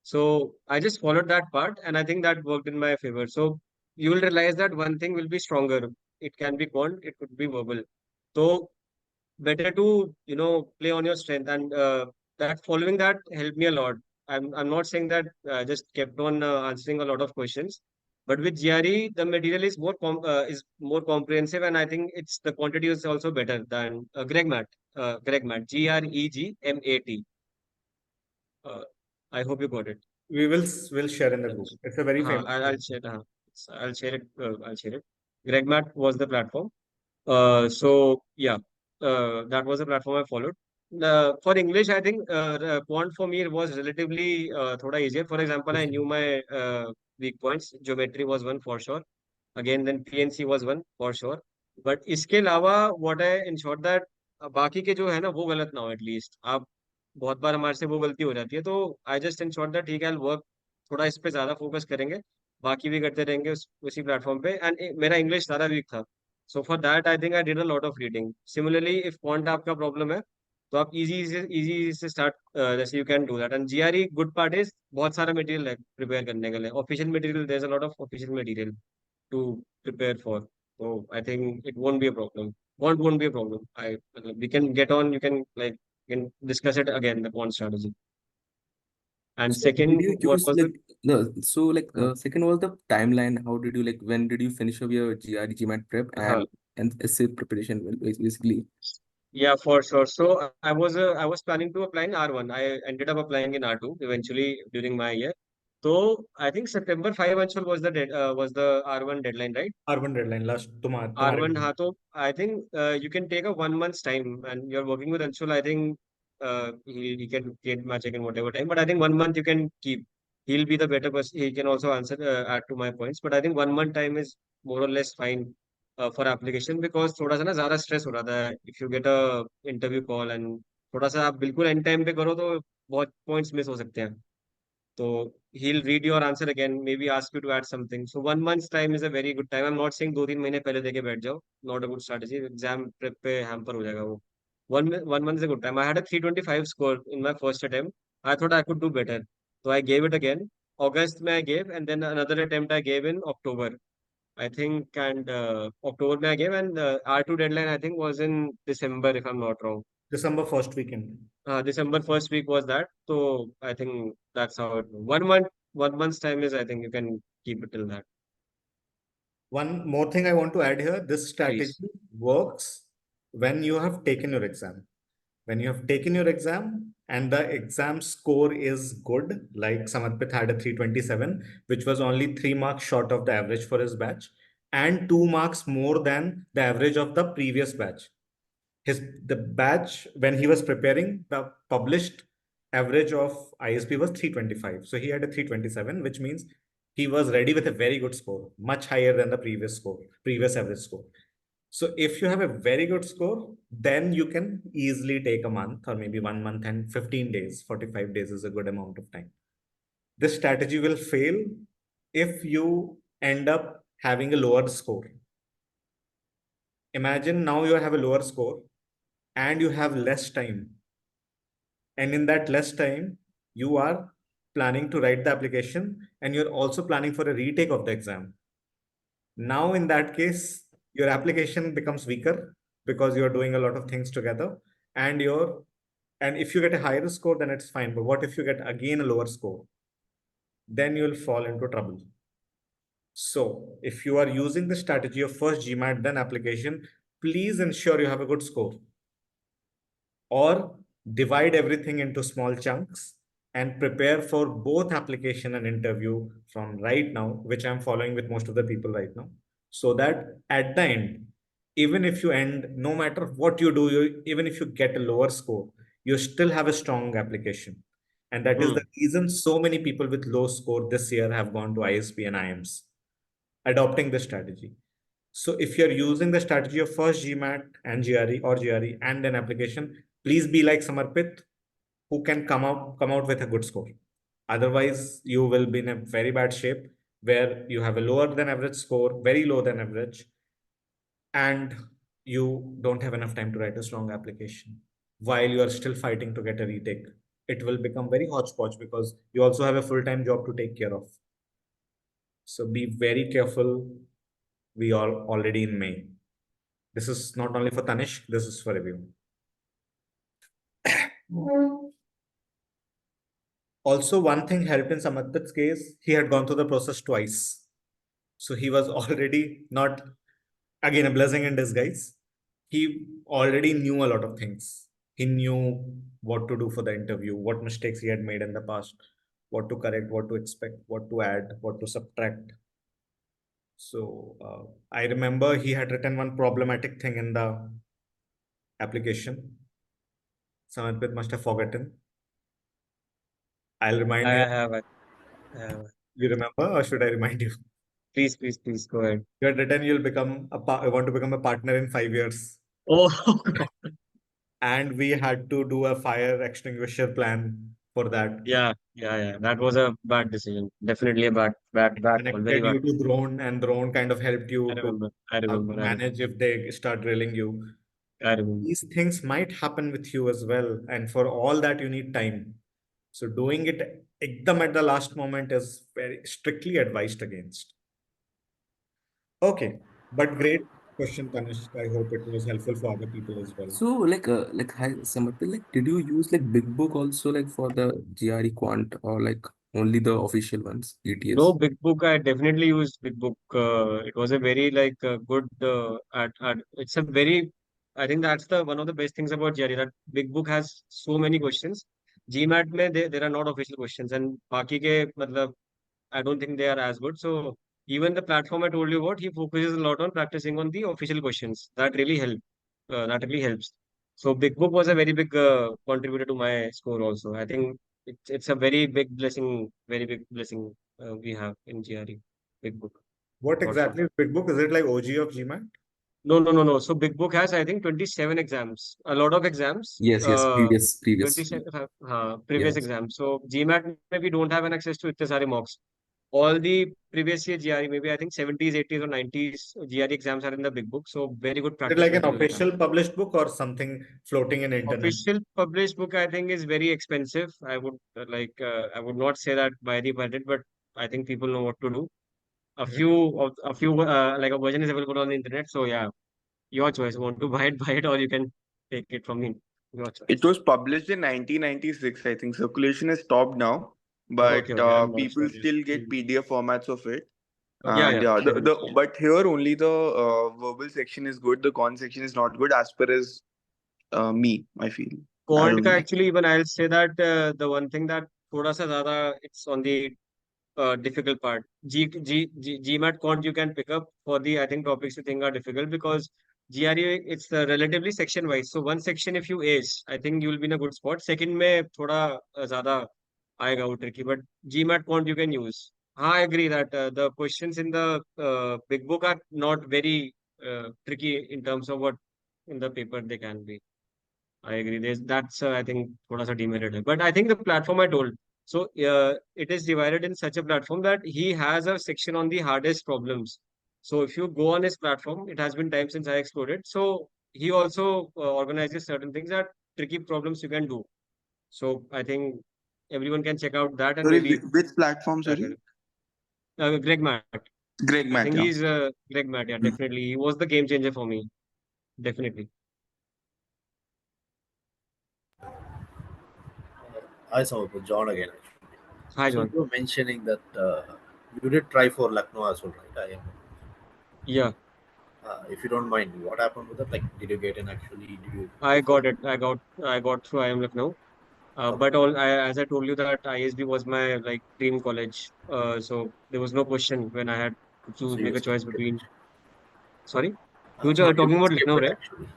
So I just followed that part, and I think that worked in my favor. So you will realize that one thing will be stronger. It can be quant, it could be verbal. So better to play on your strength, and that following that helped me a lot. I'm not saying that just kept on answering a lot of questions, but with GRE the material is more comprehensive, and I think it's the quantity is also better than GregMat, GREGMAT. uh, I hope you got it. We'll share in the group. It's a very famous. I'll share. I'll share it. I'll share it. GregMat was the platform. So yeah, that was the platform I followed. For English, I think quant for me was relatively thoda easier. For example, I knew my weak points. Geometry was one for sure. Again, then PNC was one for sure. But इसके अलावा what I ensured that बाकी के जो है ना वो गलत ना हो एटलीस्ट. आप बहुत बार हमारे से वो गलती हो जाती है, तो आई जस्ट इंश्योर दैट ठीक है, वर्क थोड़ा इस पे ज्यादा फोकस करेंगे, बाकी भी करते रहेंगे उसी प्लेटफॉर्म पे. एंड मेरा इंग्लिश ज्यादा वीक था. So for that, I think I did a lot of reading. Similarly, if quant आपका problem है, तो आप easy से start जैसे you can do that. And GRE good part is बहुत सारा material है prepare करने के लिए. Official material, there's a lot of official material to prepare for. So I think it won't be a problem. Quant won't be a problem. We can get on. You can like we can discuss it again, the quant strategy. And So did second, you what choose was like the second was the timeline? How did you like when did you finish up your GRE GMAT prep and essay preparation basically? Yeah, for sure. So I was planning to apply in R1. I ended up applying in R2 eventually during my year. So I think September 5 Anshul was the R1 deadline, right? R1 deadline last R1, tomorrow. हाँ, तो I think you can take a 1 month's time, and you're working with Anshul. I think he can get matching in whatever time, but I think 1 month you can keep. He'll be the better person. He can also add to my points, but I think 1 month time is more or less fine for application, because थोड़ा सा ना ज़्यादा stress हो रहा था. If you get a interview call and थोड़ा सा आप बिल्कुल end time पे करो तो बहुत points miss हो सकते हैं. So he'll read your answer again, maybe ask you to add something. So 1 month's time is a very good time. I'm not saying 2-3 महीने पहले देके बैठ जाओ. Not a good strategy. Exam prep पे hamper हो जाएगा वो. 1 month is a good time. I had a 325 score in my first attempt. I thought I could do better. So I gave it again. August में I gave, and then another attempt I gave in October, I think, and October में I gave, and R2 deadline I think was in December if I'm not wrong. December first weekend. December first week was that. So I think that's how it. 1 month's time is, I think you can keep it till that. One more thing I want to add here, this strategy Please. works when you have taken your exam. When you have taken your exam and the exam score is good, like Samarpit had a 327, which was only 3 marks short of the average for his batch, and 2 marks more than the average of the previous batch. The batch when he was preparing, the published average of ISB was 325. So he had a 327, which means he was ready with a very good score, much higher than the previous average score. So if you have a very good score, then you can easily take a month or maybe 1 month and 15 days. 45 days is a good amount of time. This strategy will fail if you end up having a lower score. Imagine now you have a lower score and you have less time. And in that less time, you are planning to write the application and you're also planning for a retake of the exam. Now, in that case, your application becomes weaker because you're doing a lot of things together, and if you get a higher score, then it's fine. But what if you get again a lower score? Then you'll fall into trouble. So if you are using the strategy of first GMAT, then application, please ensure you have a good score. Or divide everything into small chunks and prepare for both application and interview from right now, which I'm following with most of the people right now. So that at the end, even if you end, no matter what you do, even if you get a lower score, you still have a strong application. And that is the reason so many people with low score this year have gone to ISB and IIMs, adopting this strategy. So if you're using the strategy of first GMAT and GRE or GRE and an application, please be like Samarpit, who can come out with a good score. Otherwise, you will be in a very bad shape where you have a lower than average score, very low than average, and you don't have enough time to write a strong application while you are still fighting to get a retake. It will become very hodgepodge because you also have a full-time job to take care of. So be very careful. We are already in May. This is not only for Tanish, this is for everyone. Also, one thing helped in Samarpit's case, he had gone through the process twice. So he was already not, again, a blessing in disguise. He already knew a lot of things. He knew what to do for the interview, what mistakes he had made in the past, what to correct, what to expect, what to add, what to subtract. So I remember he had written one problematic thing in the application. Samarpit must have forgotten. I'll remind I you. have. You remember, or should I remind you? Please, go ahead. You had written you'll become want to become a partner in 5 years. Oh, God. And we had to do a fire extinguisher plan for that. Yeah. That was a bad decision. Definitely a bad call. Very Connected bad. you to drone, and drone kind of helped you I to remember. manage if they start drilling you. I remember. These things might happen with you as well, and for all that you need time. So doing it ekdam at the last moment is very strictly advised against. Okay, but great question, Tanish. I hope it was helpful for other people as well. So hi Samarpit, did you use Big Book also for the GRE Quant, or only the official ones, ETS? No, Big Book. I definitely used Big Book. It was a very good. It's a very. I think that's the one of the best things about GRE, that Big Book has so many questions. GMAT में there are not official questions, and बाकी के मतलब I don't think they are as good. So even the platform I told you about, he focuses a lot on practicing on the official questions. That really help. That really helps. So Big Book was a very big contributor to my score also. I think it's a very big blessing, we have in GRE. Big Book. What exactly is Big Book? Is it like OG of GMAT? No. So Big Book has, I think, 27 exams. A lot of exams. Yes, previous. 27 previous Yes. exams. So GMAT maybe don't have an access to इतने सारे mocks. All the previous year GRE, maybe I think 70s, 80s, or 90s GRE exams are in the Big Book. So very good Is it practice like an material they have. official published book or something floating in internet? Official published book, I think, is very expensive. I would I would not say that by the budget, but I think people know what to do. A few like a version is available on the internet. So yeah, your choice. Want to buy it, or you can take it from me. Your choice. It was published in 1996, I think. Circulation is stopped now, but Okay. I'm not people sure. still get PDF formats of it. Yeah. And but here only the verbal section is good. The con section is not good, as per as me, I feel. I Quant don't का know. actually, even I'll say that the one thing that थोड़ा सा ज़्यादा it's on the difficult part. GMAT quant you can pick up for the, I think, topics you think are difficult, because GRE it's relatively section wise. So one section if you ace, I think you will be in a good spot. Second में थोड़ा ज़्यादा आएगा वो tricky, but GMAT quant you can use. I agree that the questions in the big book are not very tricky in terms of what in the paper they can be. I agree. That's I think thoda sa demerit hai. But I think the platform I told. So it is divided in such a platform that he has a section on the hardest problems. So if you go on his platform, it has been time since I explored it. So he also organizes certain things that tricky problems you can do. So I think everyone can check out that and Sorry, maybe which platform? try Sorry, it. Greg Matt. Greg I Matt. think Yeah. he's Greg Matt. Yeah, definitely. He was the game changer for me. Definitely. I saw John again. Actually. Hi, So John. you were mentioning that you did try for Lucknow as well, right? I am. Yeah, If you don't mind, what happened with that? Like, did you get in actually? Did you I go for got it? it. I got through IIM Lucknow. Okay. But as I told you that ISB was my like dream college. So there was no question when I had to So choose, you make a just choice kept it. between. Sorry, you were No, you talking about just kept Lucknow, it right? actually.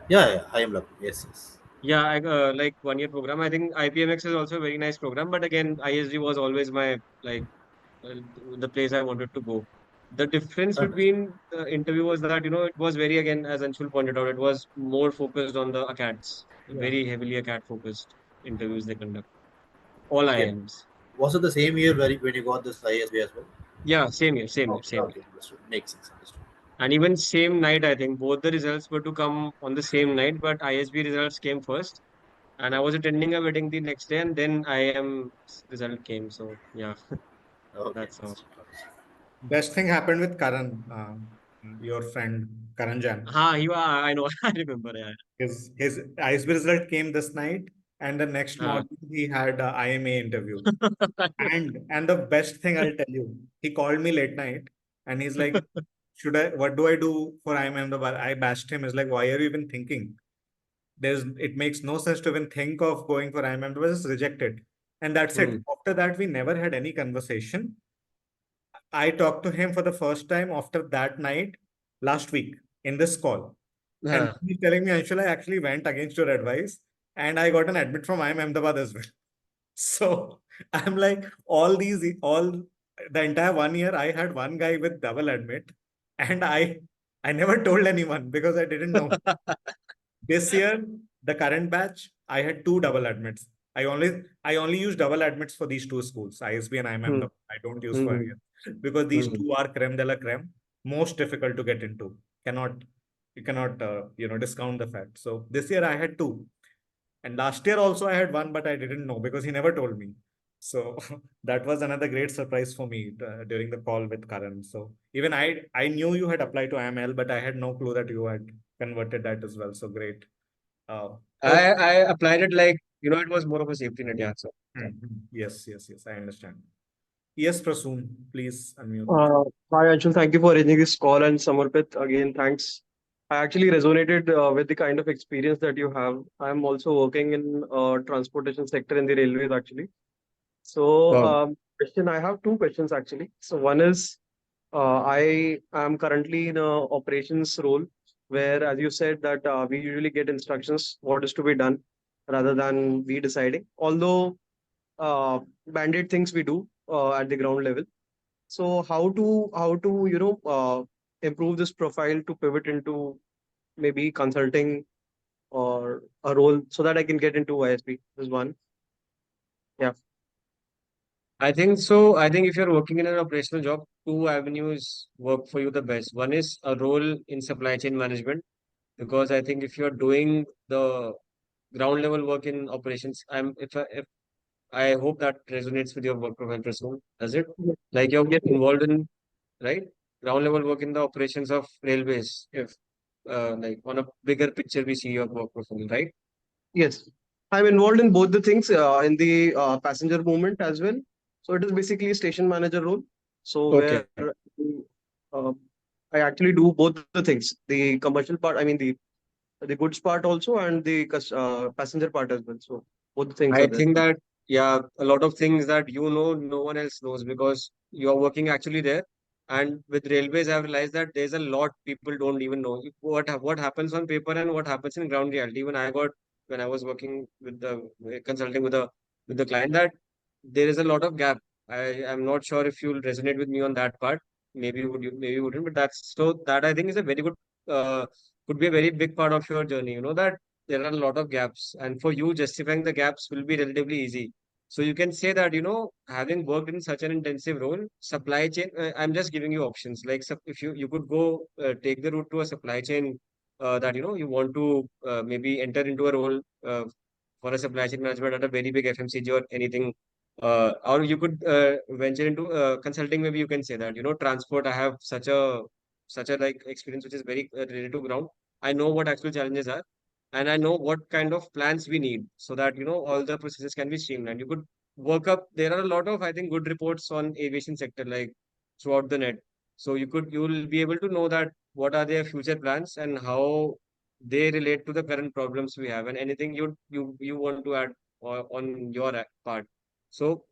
Yeah, yeah, I am lucky. Yes, yes. Yeah, like 1 year program. I think IPMX is also a very nice program. But again, ISB was always my like uh, the place I wanted to go. The difference Understood. between the interview was that, it was very, again, as Anshul pointed out, it was more focused on the ACADs, Yeah. very heavily ACAD focused interviews they conduct, all Okay. IIMs. Was it the same year where when you got this ISB as well? Yeah, same year, same year, Okay, same year. okay, understood. Makes sense. Understood. And even same night, I think both the results were to come on the same night, but ISB results came first. And I was attending a wedding the next day, and then IIM result came. So, yeah, Okay, that's how. understood. Understood. Best thing happened with Karan, your friend Karan Jan. I know, I remember. Yeah. His ISB result came this night, and the next Uh, morning he had a IMA interview. And the best thing I'll tell you, he called me late night, and he's like, "Should I? What do I do for IMA Ahmedabad?" I bashed him. He's like, "Why are you even thinking? It makes no sense to even think of going for IMA Ahmedabad. Just reject it." And that's it. hmm. After that, we never had any conversation. I talked to him for the first time after that night last week in this call. And Uh, he's telling me, Anshul, I actually went against your advice and I got an admit from IIM Ahmedabad as well. So I'm like, all the entire 1 year, I had one guy with double admit, and I never told anyone because I didn't know. This year, the current batch, I had two double admits. I only use double admits for these two schools, ISB and hmm. IIM. I don't use for Hmm. any other, because these Hmm. two are creme de la creme, most difficult to get into. Cannot you cannot discount the fact. So this year I had two, and last year also I had one, but I didn't know because he never told me. So that was another great surprise for me during the call with Karan. So even I knew you had applied to IML, but I had no clue that you had converted that as well. So great. Uh, okay. I applied it like, it was more of a safety net. Yeah. So, Yes, yes, yes. I understand. Yes, Prasoon, please unmute. Hi, Anshul. Thank you for arranging this call, and Samarpit, again, thanks. I actually resonated with the kind of experience that you have. I'm also working in transportation sector in the railways, actually. So, wow. question I have two questions actually. So, one is I am currently in a operations role where, as you said, that we usually get instructions what is to be done rather than we deciding. Although band-aid things we do at the ground level. So how to improve this profile to pivot into maybe consulting or a role so that I can get into ISP is one. Yeah. I think so. I think if you're working in an operational job, two avenues work for you the best. One is a role in supply chain management, because I think if you're doing the ground level work in operations, if I hope that resonates with your work profile, Prasoon. Does it? Yes. Like you're Yes. involved in, right? Ground level work in the operations of railways. If like on a bigger picture, we see your work profile, right? Yes. I'm involved in both the things in the passenger movement as well. So it is basically a station manager role. So Okay. where uh, I actually do both the things, the commercial part, I mean the goods part also, and the passenger part as well. So both the things are I there. think that, yeah, a lot of things that no one else knows because you're working actually there. And with railways, I've realized that there's a lot people don't even know what happens on paper and what happens in ground reality. Even I got when I was working with the consulting with the client, that there is a lot of gap. I'm not sure if you'll resonate with me on that part. Maybe maybe you wouldn't, but that I think is a very good, could be a very big part of your journey. You know that there are a lot of gaps, and for you, justifying the gaps will be relatively easy. So you can say that, having worked in such an intensive role, supply chain, I'm just giving you options. Like, if you could go take the route to a supply chain, that, you want to maybe enter into a role for a supply chain management at a very big FMCG or anything, or you could venture into consulting. Maybe you can say that, transport. I have such a like experience which is very related to ground. I know what actual challenges are, and I know what kind of plans we need so that, all the processes can be streamlined. You could work up. There are a lot of, I think, good reports on aviation sector, like throughout the net. So you'll be able to know that what are their future plans and how they relate to the current problems we have, and anything you want to add on your part. So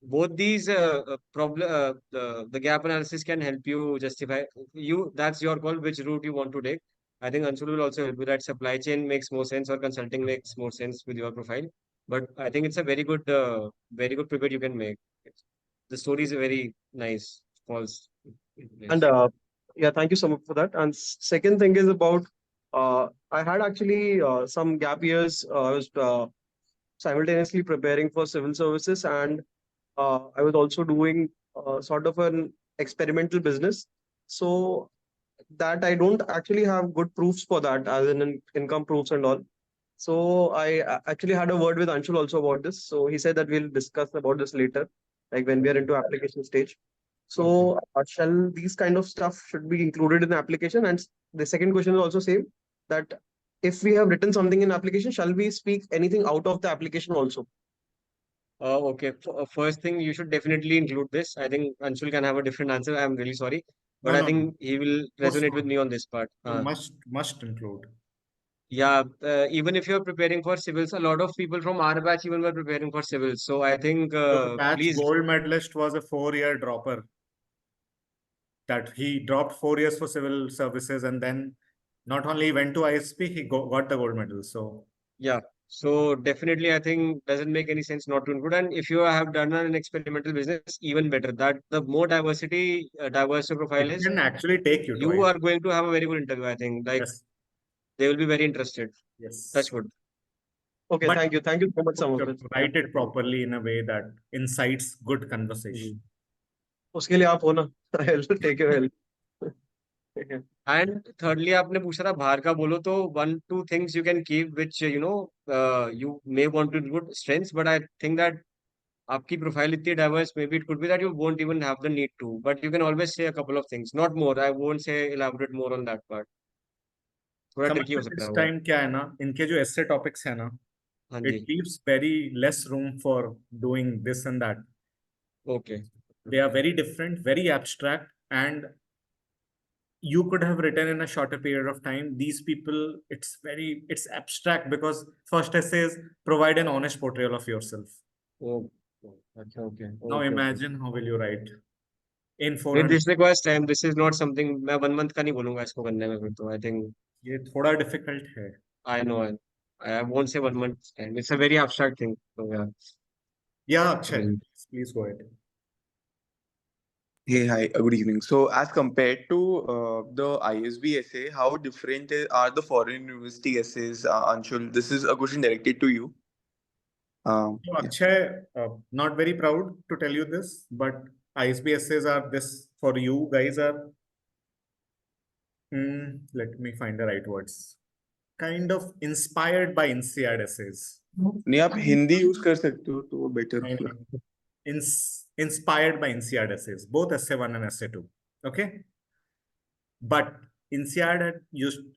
both these problem the gap analysis can help you justify. That's your call which route you want to take. I think Anshul will also help you that supply chain makes more sense or consulting makes more sense with your profile. But I think it's a very good pivot you can make. The story is very nice. False. And yeah, thank you so much for that. And second thing is about I had actually some gap years. I was simultaneously preparing for civil services, and I was also doing sort of an experimental business. So that I don't actually have good proofs for that, as in income proofs and all. So I actually had a word with Anshul also about this. So he said that we'll discuss about this later, like when we are into application stage. So shall these kind of stuff should be included in the application? And the second question is also same, that if we have written something in application, shall we speak anything out of the application also? Okay. First thing, you should definitely include this. I think Anshul can have a different answer. I'm really sorry, but No, I no, think he will course resonate not. with me on this part. You must include. Yeah, even if you're preparing for civils, a lot of people from our batch even were preparing for civils. So I think, Your batch please, gold medalist was a 4-year dropper. That he dropped 4 years for civil services, and then not only went to ISP, he got the gold medal. So yeah. So definitely, I think doesn't make any sense not to include. And if you have done an experimental business, even better. That the more diverse your profile it is, can actually take you to you ISP. are going to have a very good interview. I think, like, Yes. they will be very interested. Touch Yes. wood. Okay, But thank you so much, Samarpit. write it properly in a way that incites good conversation. उसके लिए आप हो ना? I'll take your help. And thirdly, आपने पूछा था बाहर का बोलो तो 1-2 things you can keep which you may want to include strengths, but I think that आपकी profile इतनी diverse, maybe it could be that you won't even have the need to, but you can always say a couple of things, not more. I won't say elaborate more on that part. थोड़ा tricky हो सकता This है वो. time क्या है ना, इनके जो essay topics है ना, हाँ it ji. leaves very less room for doing this and that. Okay. They are very different, very abstract, and you could have written in a shorter period of time. These people, it's abstract because first essays provide an honest portrayal of yourself. Oh, okay. Now imagine how will you write in 400. This requires time. This is not something मैं 1 month का नहीं बोलूंगा इसको करने में फिर तो. I think ये थोड़ा difficult है. I know. I won't say 1 month time. It's a very abstract thing. So yeah. Yeah, Akshay, please go ahead. Hey, hi, good evening. So, as compared to the ISB essay, how different are the foreign university essays, Anshul? This is a question directed to you. So Yeah. Akshay, not very proud to tell you this, but ISB essays are this for you guys are, let me find the right words. Kind of inspired by INSEAD essays. नहीं आप Hindi use कर सकते हो तो better Inspired by INSEAD essays, both essay 1 and essay 2. Okay. But INSEAD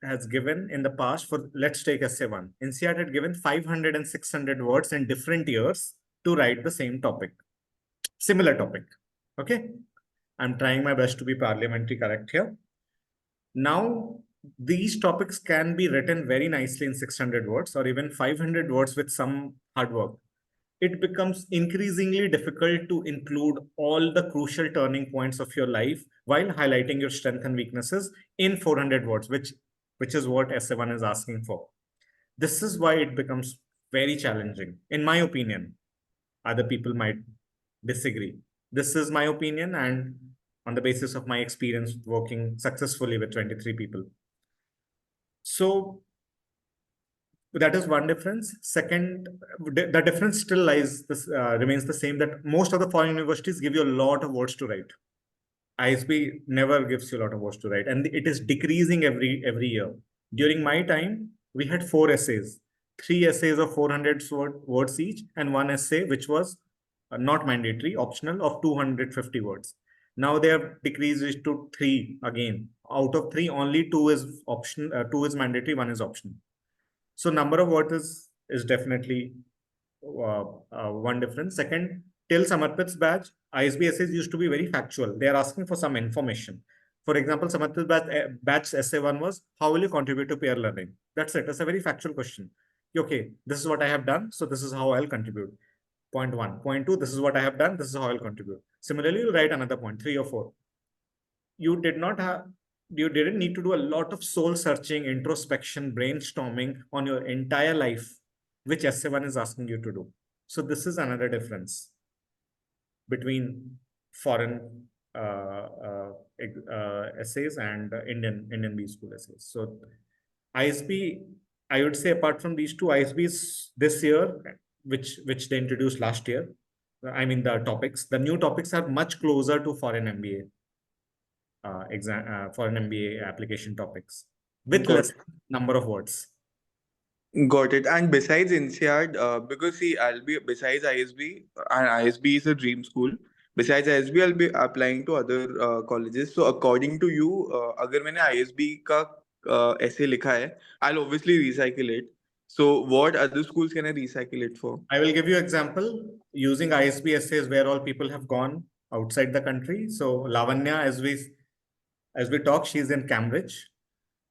has given in the past, for let's take essay 1. INSEAD had given 500 and 600 words in different years to write the same topic, similar topic. Okay. I'm trying my best to be parliamentary correct here. Now, these topics can be written very nicely in 600 words or even 500 words with some hard work. It becomes increasingly difficult to include all the crucial turning points of your life while highlighting your strengths and weaknesses in 400 words, which is what essay 1 is asking for. This is why it becomes very challenging, in my opinion. Other people might disagree. This is my opinion and on the basis of my experience working successfully with 23 people. So that is one difference. Second, the difference still lies, this remains the same, that most of the foreign universities give you a lot of words to write. ISB never gives you a lot of words to write, and it is decreasing every year. During my time, we had 4 essays, 3 essays of 400 words each, and 1 essay which was not mandatory, optional, of 250 words. Now they have decreased it to 3 again. Out of 3, only 2 is option, 2 is mandatory, 1 is optional. So number of words is definitely one difference. Second, till Samarpit's batch, ISB essays used to be very factual. They are asking for some information. For example, Samarpit's batch essay 1 was, how will you contribute to peer learning? That's it. That's a very factual question. Okay, this is what I have done, so this is how I'll contribute. Point 1. Point 2, this is what I have done, this is how I'll contribute. Similarly, you'll write another point, 3 or 4. You didn't need to do a lot of soul searching, introspection, brainstorming on your entire life, which essay 1 is asking you to do. So this is another difference between foreign essays and Indian B school essays. So ISB, I would say, apart from these two, ISBs this year, which they introduced last year, I mean the new topics are much closer to foreign MBA foreign MBA application topics with less number of words. Got it. And besides INSEAD, because see, I'll be besides ISB, and ISB is a dream school. Besides ISB, I'll be applying to other colleges. So according to you, अगर मैंने ISB का essay लिखा है, I'll obviously recycle it. So what other schools can I recycle it for? I will give you example using ISB essays where all people have gone outside the country. So Lavanya, as we talk, she's in Cambridge,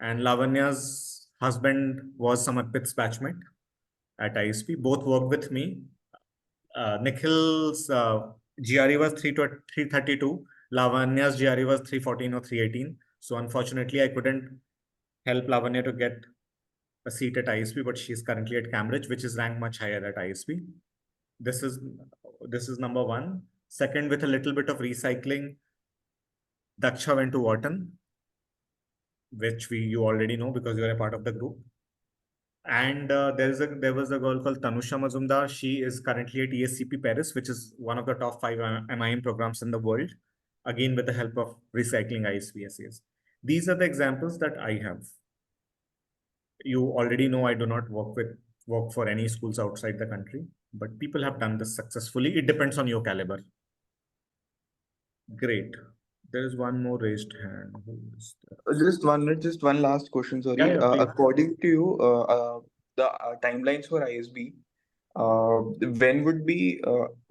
and Lavanya's husband was Samarpit's batchmate at ISB. Both worked with me. Nikhil's GRE was 332. Lavanya's GRE was 314 or 318. So unfortunately, I couldn't help Lavanya to get a seat at ISB, but she's currently at Cambridge, which is ranked much higher at ISB. This is number 1. Second, with a little bit of recycling, Daksha went to Wharton, which you already know because you are a part of the group. And there was a girl called Tanusha Mazumdar. She is currently at ESCP Paris, which is one of the top 5 MIM programs in the world, again with the help of recycling ISB essays. These are the examples that I have. You already know I do not work for any schools outside the country, but people have done this successfully. It depends on your caliber. Great. There is one more raised hand. Just one last question. Sorry. Yeah, please. According to you, the timelines for ISB, when would be?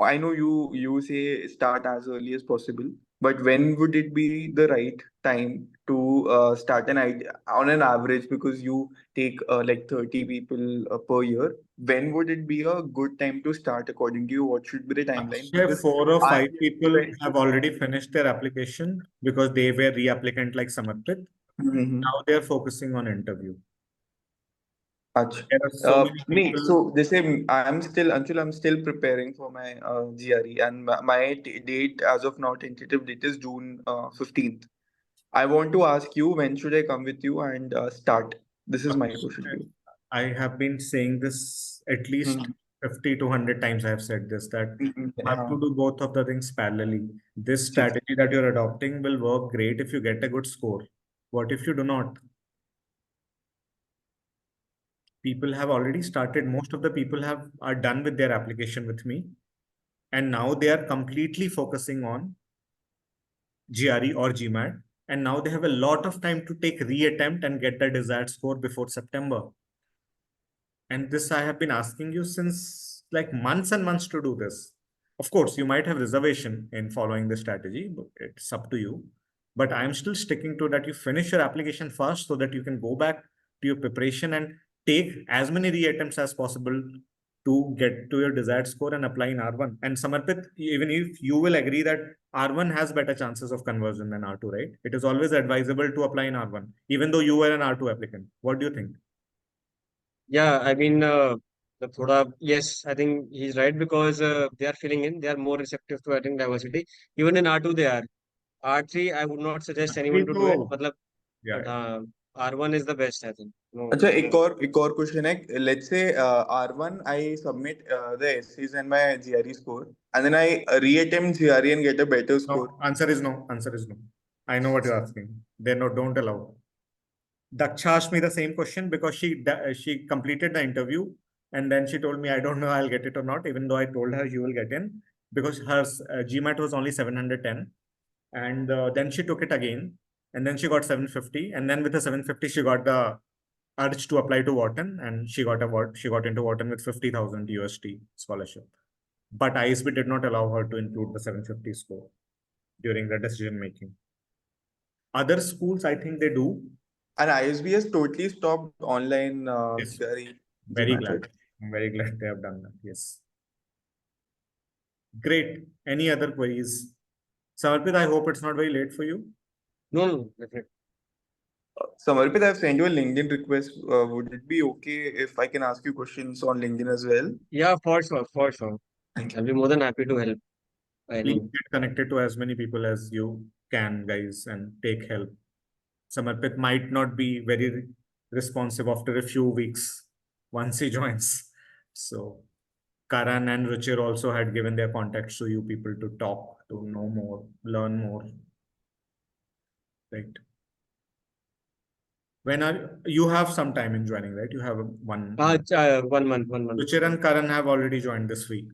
I know you say start as early as possible, but when would it be the right time to start an idea on an average? Because you take like 30 people per year. When would it be a good time to start according to you? What should be the timeline? Because 4 or 5 people have already finished their application because they were reapplicant like Samarpit. Now they are focusing on interview. There are so many people. So they say I'm still preparing for my GRE, and my date as of now, tentative date is June 15th. I want to ask you, when should I come with you and start? This is my question to you. I have been saying this at least 50 to 100 times. I have said this, that you have to do both of the things parallelly. This strategy that you're adopting will work great if you get a good score. What if you do not? People have already started. Most of the people are done with their application with me, and now they are completely focusing on GRE or GMAT, and now they have a lot of time to take reattempt and get the desired score before September. And this I have been asking you since like months and months to do this. Of course, you might have reservation in following this strategy, but it's up to you. But I'm still sticking to that you finish your application first so that you can go back to your preparation and take as many reattempts as possible to get to your desired score and apply in R1. And Samarpit, even if you will agree that R1 has better chances of conversion than R2, right? It is always advisable to apply in R1, even though you were an R2 applicant. What do you think? Yeah, I mean, Yes, I think he's right because they are filling in. They are more receptive to, I think, diversity. Even in R2, they are. R3, I would not suggest anyone to do it. तो But yeah, R1 is the best, I think. No, अच्छा एक और question है. Let's say R1 I submit the essays and my GRE score, and then I reattempt GRE and get a better score. no, answer is no. Answer is no. I know what you're asking. They no, don't allow. Daksha asked me the same question because she completed the interview and then she told me, I don't know I'll get it or not, even though I told her you will get in, because her GMAT was only 710. And then she took it again and then she got 750, and then with the 750 she got the urge to apply to Wharton, and she got into Wharton with 50,000 USD scholarship. But ISB did not allow her to include the 750 score during the decision making. Other schools, I think they do. And ISB has totally stopped online Yes. GRE. Very GMAT, glad. right? I'm very glad they have done that. Yes. Great. Any other queries? Samarpit, I hope it's not very late for you. no, definitely. Samarpit, I've sent you a LinkedIn request. Would it be okay if I can ask you questions on LinkedIn as well? Yeah, for sure, for sure. I'll be more than happy to help. Please get connected to as many people as you can, guys, and take help. Samarpit might not be very responsive after a few weeks once he joins. So Karan and Ruchir also had given their contacts to you people to talk, to know more, learn more. Right. When are you have some time in joining, right? You have one. 1 month, 1 month. Ruchir and Karan have already joined this week.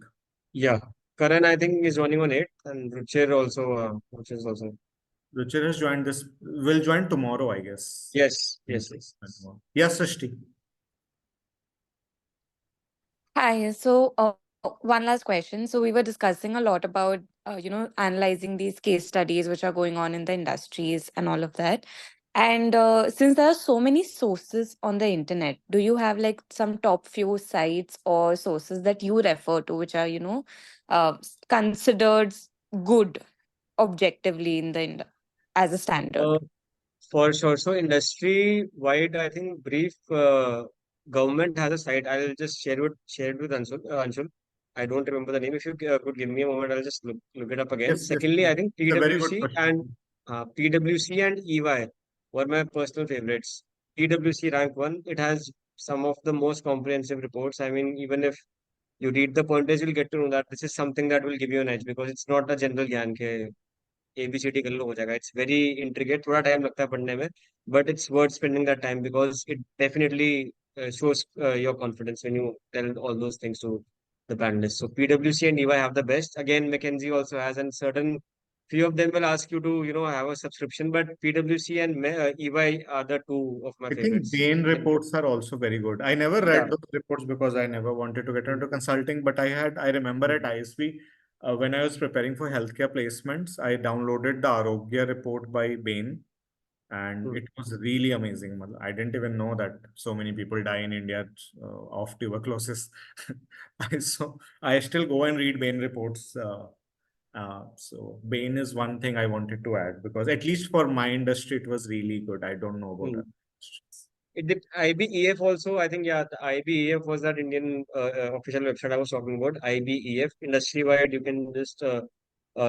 Yeah. Karan, I think, is joining on 8th, and Ruchir also, Ruchir has joined this, will join tomorrow, I guess. Yes. Yes, Srishti. Hi. So, one last question. So, we were discussing a lot about, analyzing these case studies which are going on in the industries and all of that. And since there are so many sources on the internet, do you have like some top few sites or sources that you refer to, which are, considered good objectively in the as a standard? For sure. So industry wide, I think brief government has a site. I'll just share it with Anshul. Anshul. I don't remember the name. If you could give me a moment, I'll just look it up again. Yes, Secondly, I think it's a very good PwC and EY were my personal favorites. PwC rank 1. It has some of the most comprehensive reports. I mean, even if you read the pointers, you'll get to know that this is something that will give you an edge because it's not a general ज्ञान के ABCD कर लो हो जाएगा. It's very intricate. थोड़ा time लगता है पढ़ने में, but it's worth spending that time because it definitely shows your confidence when you tell all those things to the panelists. So PwC and EY have the best. Again, McKinsey also has, and certain few of them will ask you to have a subscription. But PwC and EY are the two of my I think favorites. Bain reports are also very good. I never read Yeah. those reports because I never wanted to get into consulting, but I remember at ISB, when I was preparing for healthcare placements, I downloaded the Arogya report by Bain, and it was really amazing. I didn't even know that so many people die in India of tuberculosis. I still go and read Bain reports. So Bain is one thing I wanted to add because at least for my industry, it was really good. I don't know about that. IBEF also, I think, the IBEF was that Indian official website I was talking about. IBEF, industry wide, you can just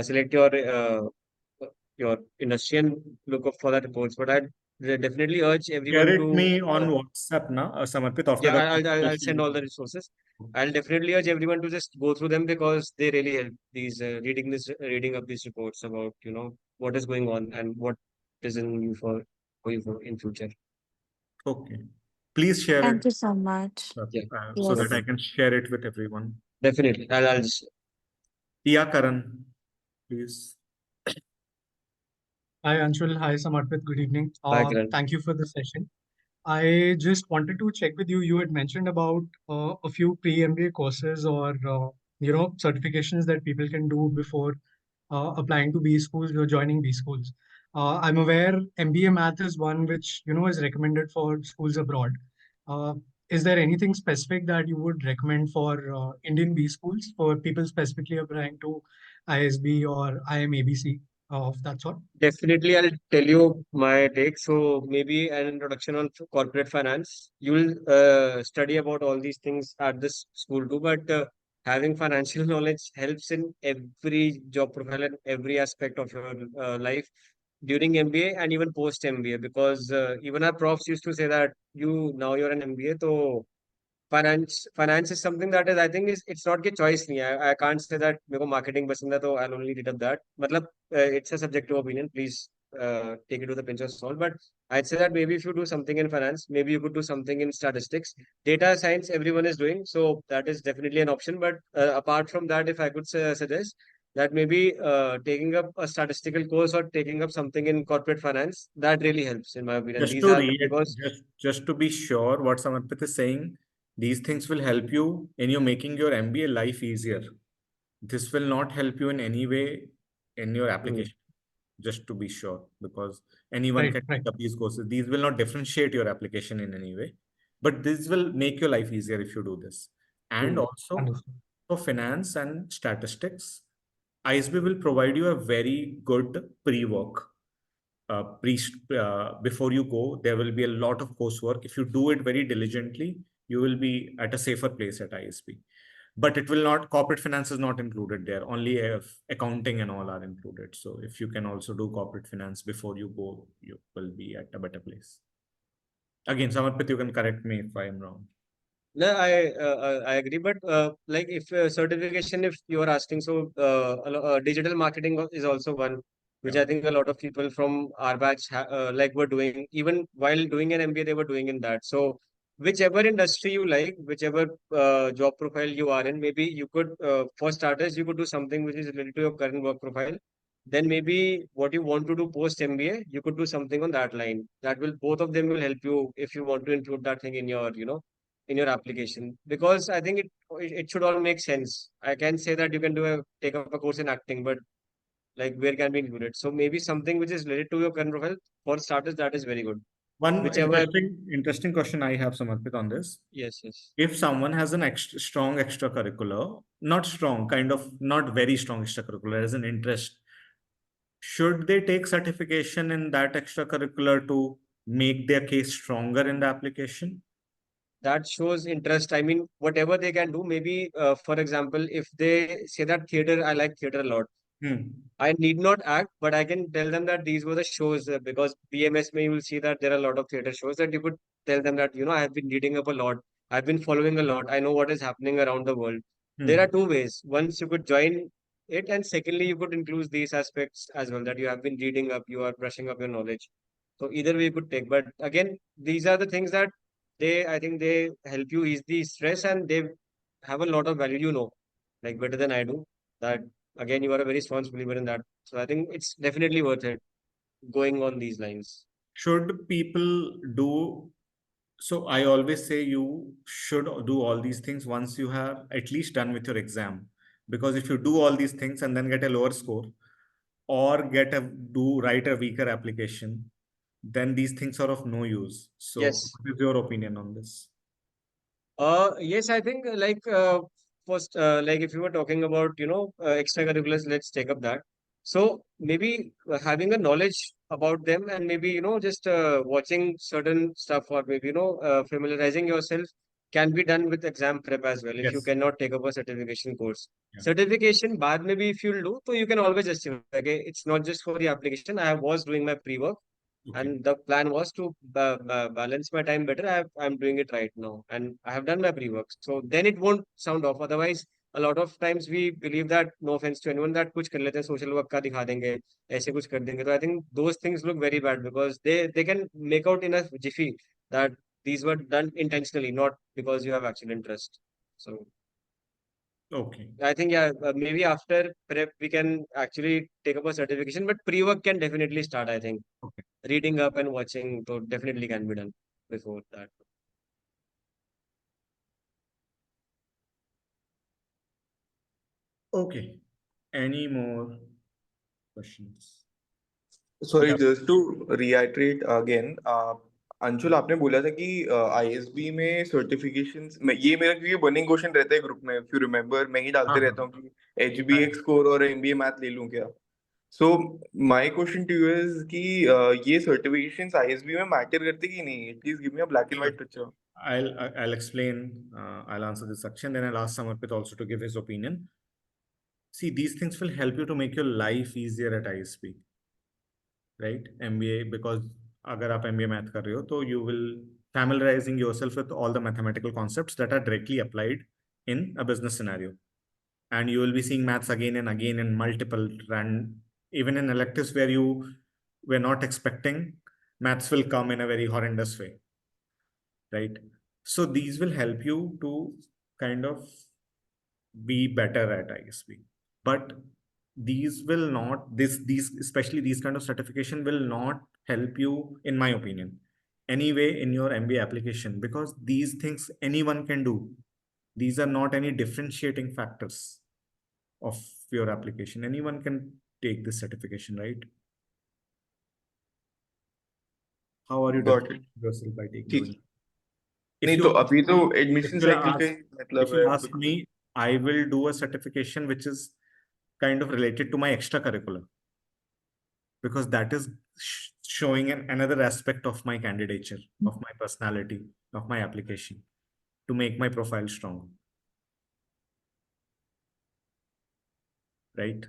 select your industry and look up for that reports. But I definitely urge everyone Share it to me on WhatsApp, Samarpit, after yeah, the I'll send all the resources. I'll definitely urge everyone to just go through them because they really help. These reading up these reports about what is going on and what is in you for in future. Okay. Please share it. Thank you so much. So that I can share it with everyone. Definitely. I'll just. Yeah, Karan, please. Hi, Anshul. Hi, Samarpit. Good evening. Hi, Karan. Thank you for the session. I just wanted to check with you. You had mentioned about a few pre-MBA courses or certifications that people can do before applying to B schools or joining B schools. I'm aware MBA Math is one which is recommended for schools abroad. Is there anything specific that you would recommend for Indian B schools for people specifically applying to ISB or IMABC of that sort? Definitely, I'll tell you my take. So maybe an introduction on corporate finance. You'll study about all these things at this school too, but having financial knowledge helps in every job profile and every aspect of your life during MBA and even post MBA. Because even our profs used to say that you're an MBA, so finance is something that is, I think, is it's not a choice नहीं है. I can't say that मेरे को marketing पसंद है तो I'll only read up that. मतलब it's a subjective opinion. Please take it with a pinch of salt. But I'd say that maybe if you do something in finance, maybe you could do something in statistics. Data science, everyone is doing, so that is definitely an option. But apart from that, if I could suggest that maybe taking up a statistical course or taking up something in corporate finance, that really helps in my opinion. Just These to are read, because just to be sure, what Samarpit is saying, these things will help you in you making your MBA life easier. This will not help you in any way in your application, just to be sure, because anyone Right, can right. take up these courses. These will not differentiate your application in any way, but this will make your life easier if you do this. And also Understood. for finance and statistics, ISB will provide you a very good pre-work. Before you go, there will be a lot of coursework. If you do it very diligently, you will be at a safer place at ISB. But it will not, corporate finance is not included there. Only if accounting and all are included. So if you can also do corporate finance before you go, you will be at a better place. Again, Samarpit, you can correct me if I am wrong. No, I agree, but like if certification, if you are asking, so digital marketing is also one which Yeah. I think a lot of people from our batch like were doing even while doing an MBA, they were doing in that. So whichever industry you like, whichever job profile you are in, maybe you could for starters you could do something which is related to your current work profile. Then maybe what you want to do post MBA, you could do something on that line. That will both of them will help you if you want to include that thing in your in your application because I think it should all make sense. I can say that you can take up a course in acting, but like where can be included? So maybe something which is related to your current profile for starters, that is very good. One Whichever, interesting question I have, Samarpit, on this. yes. If someone has an strong extracurricular, not strong, kind of not very strong extracurricular, as an interest, should they take certification in that extracurricular to make their case stronger in the application? That shows interest. I mean, whatever they can do, maybe for example, if they say that theater, I like theater a lot. I need not act, but I can tell them that these were the shows because BMS may you will see that there are a lot of theater shows that you could tell them that, I have been reading up a lot. I've been following a lot. I know what is happening around the world. There are two ways. Once you could join it, and secondly, you could include these aspects as well that you have been reading up, you are brushing up your knowledge. So either way you could take. But again, these are the things that I think they help you ease the stress and they have a lot of value, like better than I do. That again, you are a very strong believer in that. So I think it's definitely worth it going on these lines. Should people do so? I always say you should do all these things once you have at least done with your exam. Because if you do all these things and then get a lower score or write a weaker application, then these things are of no use. So Yes. what is your opinion on this? Yes, I think first, like if you were talking about, extracurriculars, let's take up that. So maybe having a knowledge about them and maybe, just watching certain stuff or maybe, familiarizing yourself can be done with exam prep as well if you Yes. cannot take up a certification course. Yeah. Certification, bar maybe if you'll do, so you can always justify, okay, it's not just for the application. I was doing my pre-work. Okay. And the plan was to balance my time better. I'm doing it right now, and I have done my pre-work. So then it won't sound off. Otherwise, a lot of times we believe that, no offense to anyone, that कुछ कर लेते हैं social work का दिखा देंगे, ऐसे कुछ कर देंगे. So I think those things look very bad because they can make out in a jiffy that these were done intentionally, not because you have actual interest. So Okay. I think maybe after prep we can actually take up a certification, but pre-work can definitely start. I think. Okay. Reading up and watching so definitely can be done before that. Okay. Any more questions? Sorry, just to reiterate again, Anshul आपने बोला था कि ISB में certifications में ये मेरा क्योंकि burning question रहता है ग्रुप में, इफ यू रिमेम्बर मैं ही डालते रहता हूँ कि एचबीएक्स स्कोर और एमबीए मैथ ले लूं क्या. So my question to you is कि ये certifications ISB में matter करते कि नहीं? Please give me a black and white picture. I'll explain. I'll answer this section. Then I'll ask Samarpit also to give his opinion. See, these things will help you to make your life easier at ISB, right? MBA, because अगर आप MBA math कर रहे हो, तो you will familiarizing yourself with all the mathematical concepts that are directly applied in a business scenario, and you will be seeing maths again and again in multiple and even in electives where you were not expecting, maths will come in a very horrendous way, right? So these will help you to kind of be better at ISB, but these will not, these especially these kind of certification will not help you, in my opinion, anyway in your MBA application, because these things anyone can do. These are not any differentiating factors of your application. Anyone can take this certification, right? How are you Got it. differentiating yourself by taking ठीक. it? If नहीं you तो ask अभी तो me, admission if you cycle के ask, मतलब if you है ask because me, I will do a certification which is kind of related to my extracurricular, because that is showing another aspect of my candidature, of my personality, of my application, to make my profile strong, right?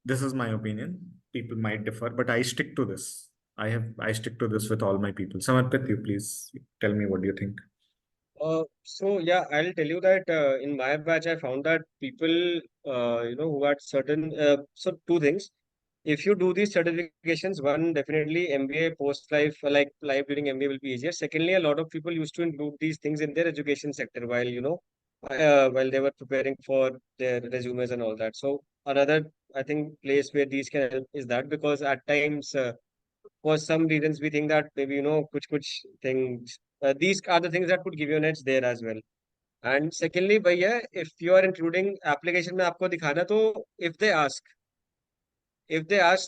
This is my opinion. People might differ, but I stick to this. I stick to this with all my people. Samarpit, you please tell me, what do you think? So yeah, I'll tell you that in my batch, I found that people, who had certain, so two things. If you do these certifications, one, definitely MBA post life, like life during MBA will be easier. Secondly, a lot of people used to include these things in their education sector while, while they were preparing for their resumes and all that. So another, I think, place where these can help is that, because at times, for some reasons we think that maybe kuch things, these are the things that could give you an edge there as well. And secondly, भैया, if you are including application में आपको दिखाना, तो if they ask,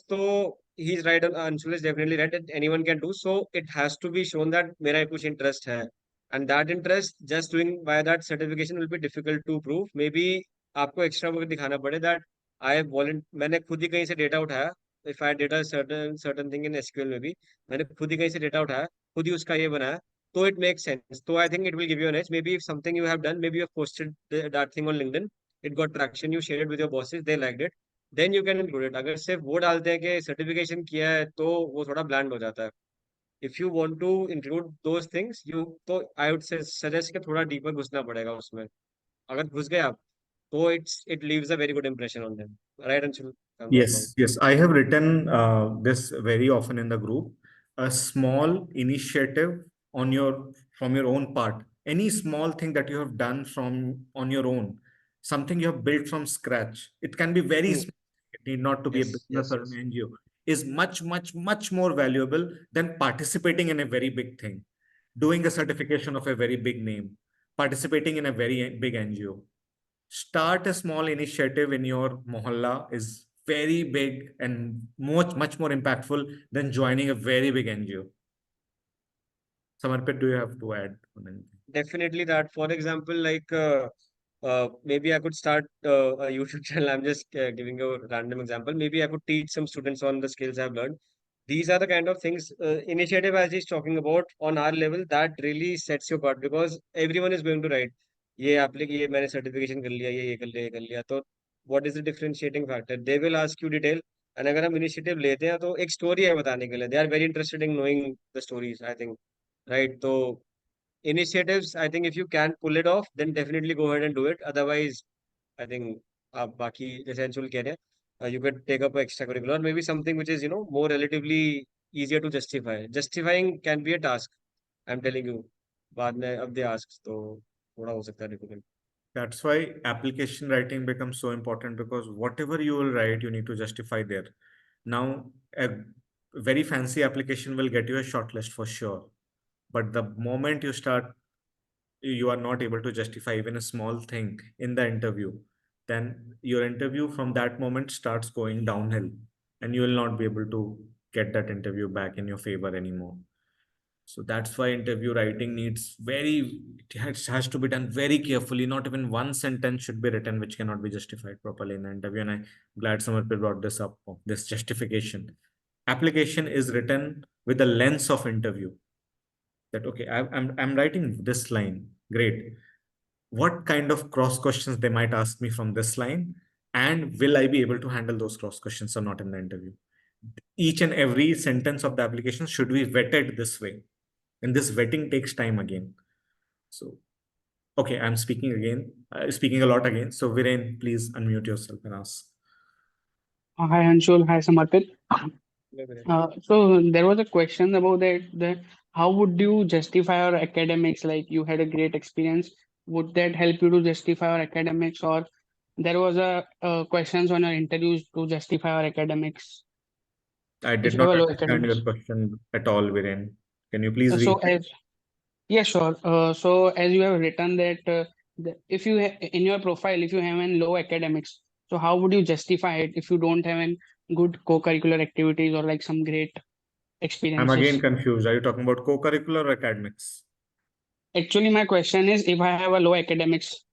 so he's right, Anshul is definitely right, that anyone can do. So it has to be shown that मेरा कुछ interest है, and that interest just doing by that certification will be difficult to prove. Maybe आपको extra work दिखाना पड़े that मैंने खुद ही कहीं से data उठाया. If I did a certain thing in SQL में भी मैंने खुद ही कहीं से data उठाया, खुद ही उसका ये बनाया, so it makes sense. So I think it will give you an edge. Maybe if something you have done, maybe you have posted that thing on LinkedIn, it got traction, you shared it with your bosses, they liked it, then you can include it. अगर सिर्फ वो डालते हैं कि certification किया है, तो वो थोड़ा ब्लैंड हो जाता है. If you want to include those things, you तो आई वुड सजेस्ट कि थोड़ा डीपर घुसना पड़ेगा उसमें. अगर घुस गए आप, तो it leaves a very good impression on them, right Anshul? I am not wrong. Yes, I have written this very often in the group. A small initiative on from your own part, any small thing that you have done from on your own, something you have built from scratch. It can be very small. It need not to be a Yes, business yes, or an yes. NGO. Is much, much, much more valuable than participating in a very big thing, doing a certification of a very big name, participating in a very big NGO. Start a small initiative in your mohalla is very big and much more impactful than joining a very big NGO. Samarpit, do you have to add on anything? Definitely that. For example, like maybe I could start a YouTube channel. I'm just giving a random example. Maybe I could teach some students on the skills I've learned. These are the kind of things, initiative as he's talking about on our level, that really sets you apart, because everyone is going to write, ये मैंने certification कर लिया, ये कर लिया, ये कर लिया. तो what is the differentiating factor? They will ask you detail. And अगर हम initiative लेते हैं, तो एक story है बताने के लिए. They are very interested in knowing the stories, I think. Right? So initiatives, I think if you can pull it off, then definitely go ahead and do it. Otherwise, I think बाकी जैसे अंशुल कह रहे हैं, you could take up extracurricular, maybe something which is more relatively easier to justify. Justifying can be a task, I'm telling you. बाद में अब they ask, तो थोड़ा हो सकता है difficult. That's why application writing becomes so important, because whatever you will write, you need to justify there. Now, a very fancy application will get you a shortlist for sure. But the moment you are not able to justify even a small thing in the interview, then your interview from that moment starts going downhill, and you will not be able to get that interview back in your favor anymore. So that's why interview writing needs has to be done very carefully. Not even one sentence should be written which cannot be justified properly in the interview. And I'm glad Samarpit brought this up, this justification. Application is written with the lens of interview. That okay, I'm writing this line. Great. What kind of cross questions they might ask me from this line, and will I be able to handle those cross questions or not in the interview? Each and every sentence of the application should be vetted this way. And this vetting takes time again. So, okay, I'm speaking again, speaking a lot again. So, Viren, please unmute yourself and ask. Hi Anshul, hi Samarpit. Maybe. So there was a question about that how would you justify your academics? Like you had a great experience. Would that help you to justify your academics, or there was a questions on your interviews to justify your academics? I did If you not have a low understand your academics. question at all, Viren. Can you please So repeat? yeah, sure. So as you have written that if you in your profile, if you have an low academics, so how would you justify it if you don't have an good co-curricular activities or like some great I'm again experiences? confused. Are you talking about co-curricular or academics? Actually, my question is if I have a low academics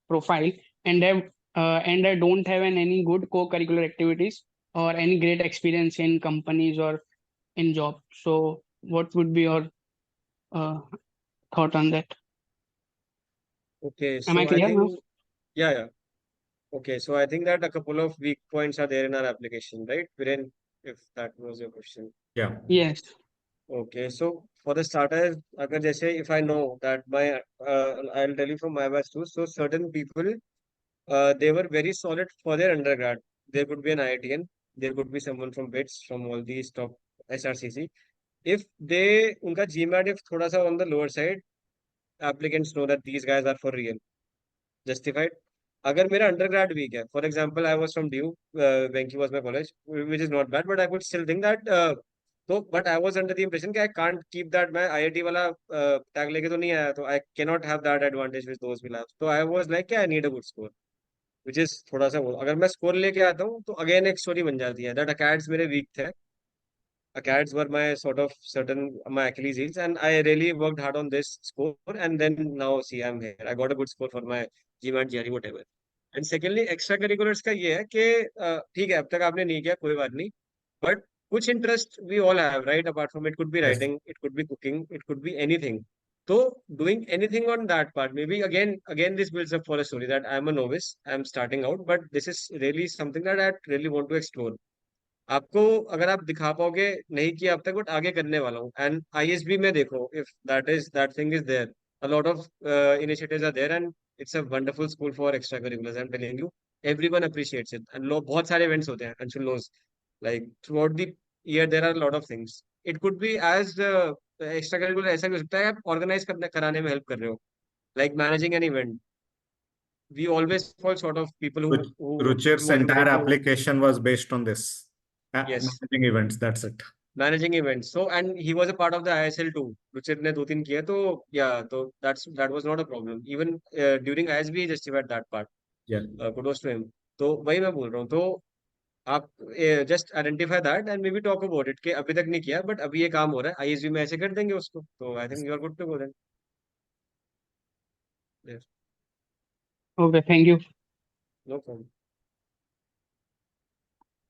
profile and I don't have any good co-curricular activities or any great experience in companies or in job, so what would be your uh, thought on that? Okay, Am I so I clear now? think, yeah. Okay, so I think that a couple of weak points are there in our application, right? Viren, if that was your question. Yeah. Yes. Okay, so for the starters, agar jaise if I know that I'll tell you from my batch too. So certain people, they were very solid for their undergrad. There could be an IITN, there could be someone from BITS, from all these top SRCC. If unka GMAT if thoda sa on the lower side, applicants know that these guys are for real. Justified. अगर मेरा undergrad weak है, for example, I was from DU, Venki was my college, which is not bad, but I could still think that, but I was under the impression that I can't keep that, मैं IIT वाला tag लेके तो नहीं आया, तो I cannot have that advantage which those will have. So I was like, I need a good score, which is थोड़ा सा वो. अगर मैं score लेके आता हूँ, तो again एक story बन जाती है, that acads मेरे weak थे. Acads were my sort of my Achilles heels, and I really worked hard on this score. And then now, see, I'm here. I got a good score for my GMAT, GRE, whatever. And secondly, extracurriculars का ये है कि ठीक है, अब तक आपने नहीं किया, कोई बात नहीं. But कुछ interest we all have, right? Apart from it could be Yes. writing, it could be cooking, it could be anything. So doing anything on that part, maybe again this builds up for a story that I'm a novice, I'm starting out, but this is really something that I really want to explore. आपको अगर आप दिखा पाओगे नहीं किया अब तक but आगे करने वाला हूँ एंड आईएसबी में देखो if that thing is there a lot of initiatives are there and it's a wonderful school for extracurriculars. I'm telling you, everyone appreciates it and बहुत सारे events होते हैं. Anshul knows, like throughout the year there are a lot of things. It could be as extracurricular ऐसा भी हो सकता है आप organize कराने में help कर रहे हो, like managing an event. We always fall short of people Ruchir's who are entire willing to, application was based on this. yes, Managing events, that's it. managing events. So, and he was a part of the ISL too. Ruchir ने 2-3 किए तो yeah, so that was not a problem. Even during ISB he justified that part. Yeah. Kudos to him. तो वही मैं बोल रहा हूँ. तो आप just identify that and maybe talk about it कि अभी तक नहीं किया but अभी ये काम हो रहा है, ISB में ऐसे कर देंगे उसको. तो I think you are good to go then. Yes. Okay, thank you. No problem.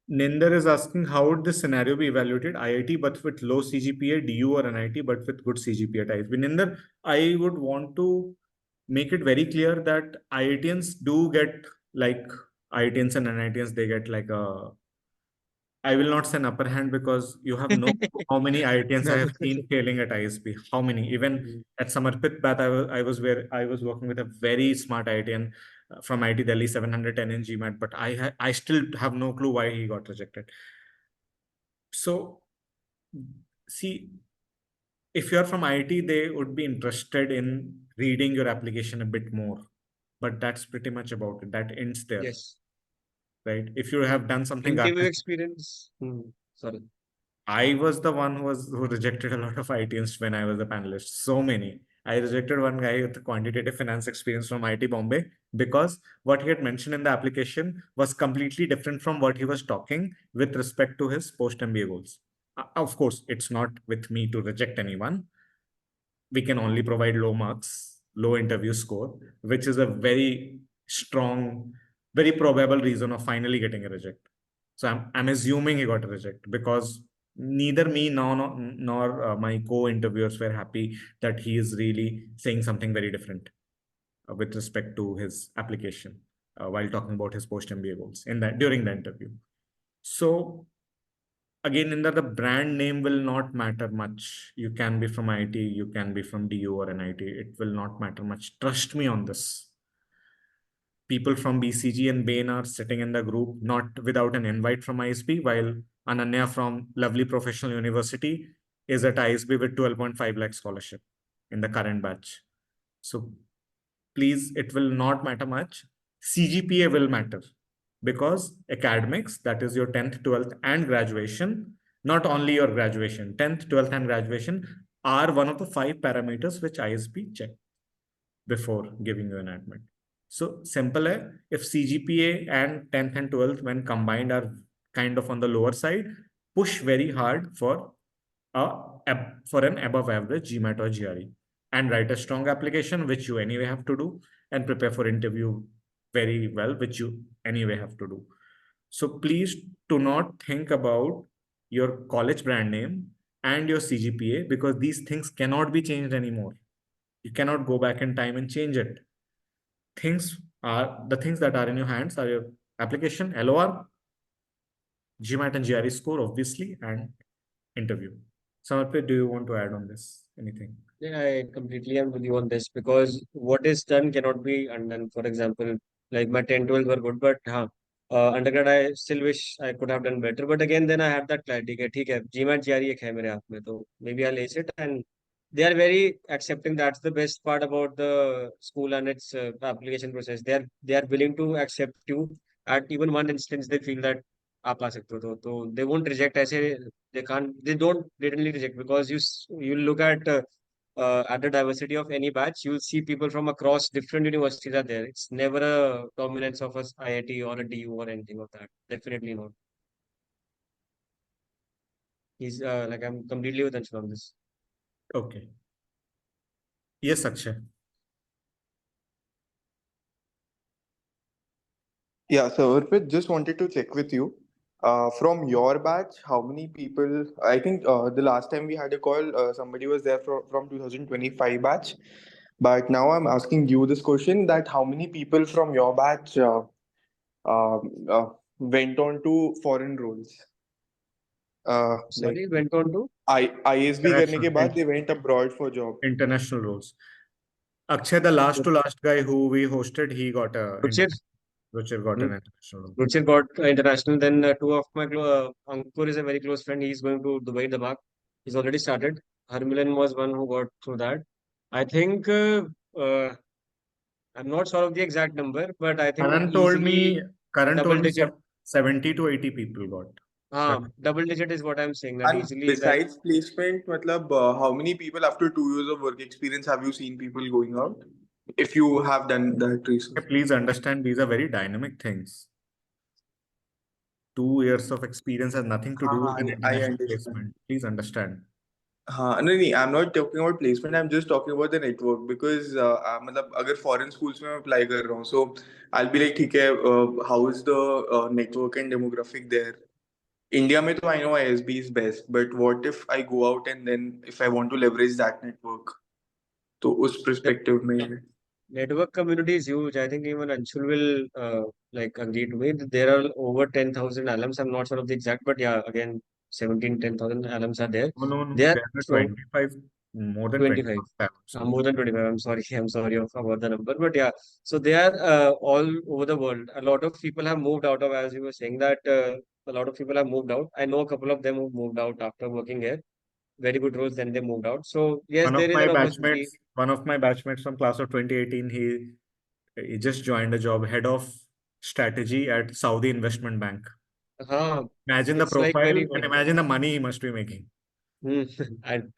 Ninder is asking, how would this scenario be evaluated? IIT but with low CGPA, DU or NIT but with good CGPA at ISB. Ninder, I would want to make it very clear that IITians do get, like IITians and NITians, they get like a, I will not say an upper hand because you have no clue how many IITians I have seen failing at ISB. How many? Even at Samarpit Bath, I was working with a very smart IITian from IT Delhi, 710 in GMAT, but I still have no clue why he got rejected. So, see, if you're from IT, they would be interested in reading your application a bit more, but that's pretty much about it. That ends there. Yes. Right? If you have done something Interview garbage, experience. Sorry. I was the one who rejected a lot of IITians when I was a panelist. So many. I rejected one guy with quantitative finance experience from IIT Bombay because what he had mentioned in the application was completely different from what he was talking with respect to his post-MBA goals. Of course, it's not with me to reject anyone, we can only provide low marks, low interview score, which is a very strong, very probable reason of finally getting a reject. So I'm assuming he got a reject because neither me nor my co-interviewers were happy that he is really saying something very different with respect to his application while talking about his post-MBA goals in that during the interview. So again, in the brand name will not matter much. You can be from IT, you can be from DU or NIT. It will not matter much. Trust me on this. People from BCG and Bain are sitting in the group, not without an invite from ISB, while Ananya from lovely professional university is at ISB with 12.5 lakh scholarship in the current batch. So please, it will not matter much. CGPA will matter because academics, that is your 10th, 12th and graduation, not only your graduation, 10th, 12th and graduation are one of the 5 parameters which ISB check before giving you an admit. So simple, if CGPA and 10th and 12th when combined are kind of on the lower side, push very hard for an above average GMAT or GRE and write a strong application, which you anyway have to do, and prepare for interview very well, which you anyway have to do. So please do not think about your college brand name and your CGPA because these things cannot be changed anymore. You cannot go back in time and change it. The things that are in your hands are your application, LOR, GMAT and GRE score, obviously, and interview. Samarpit, do you want to add on this? Anything? Yeah, I completely am with you on this because what is done cannot be undone. For example, like my 10, 12 were good, but undergrad I still wish I could have done better. But again, then I have that clarity that ठीक है, GMAT GRE एक है मेरे हाथ में, तो maybe I'll ace it. And they are very accepting. That's the best part about the school and its application process. They are willing to accept you at even one instance they feel that आप आ सकते हो, तो they won't reject ऐसे. They don't blatantly reject because you look at the diversity of any batch, you'll see people from across different universities are there. It's never a dominance of a IIT or a DU or anything of that. Definitely not. He's like I'm completely with Anshul on this. Okay. Yes, Akshay. Yeah, so Urpit, just wanted to check with you. From your batch, how many people? I think the last time we had a call, somebody was there from 2025 batch. But now I'm asking you this question: that how many people from your batch uh, uh, went on to foreign roles? Like Sorry, went on to ISB करने के बाद they went abroad for job. International roles. Akshay, the last to last guy who we hosted, he got a Ruchir got an international role. Ruchir got international. Then two of my Ankur is a very close friend. He's going to Dubai, the mark. He's already started. Harmilan was one who got through that. I think I'm not sure of the exact number, but I think Karan told me double digit. 70 to 80 people got. Double digit is what I'm saying. That And easily besides placement, matlab, how many people after 2 years of work experience have you seen people going out? If you have done that research. Please understand, these are very dynamic things. 2 years of experience has nothing to do with an I international understand. placement. Please understand. No, I'm not talking about placement. I'm just talking about the network because मतलब अगर foreign schools में मैं apply कर रहा हूँ, so I'll be like ठीक है, how is the network and demographic there? India में तो I know ISB is best, but what if I go out and then if I want to leverage that network? तो उस perspective में network community is huge. I think even Anshul will like agree to me. There are over 10,000 alums. I'm not sure of the exact, but yeah, again, 10,000 alums are there. No. They are There are 25, more than 25. 25. More than 25. I'm sorry. I'm sorry about the number, but yeah. So they are all over the world. A lot of people have moved out of, as you were saying, that a lot of people have moved out. I know a couple of them who moved out after working here. Very good roles, then they moved out. So yes, there is an opportunity. One of my batchmates from class of 2018, he just joined a job, head of strategy at Saudi Investment Bank. Imagine the it's like profile very and imagine the money he must be making. And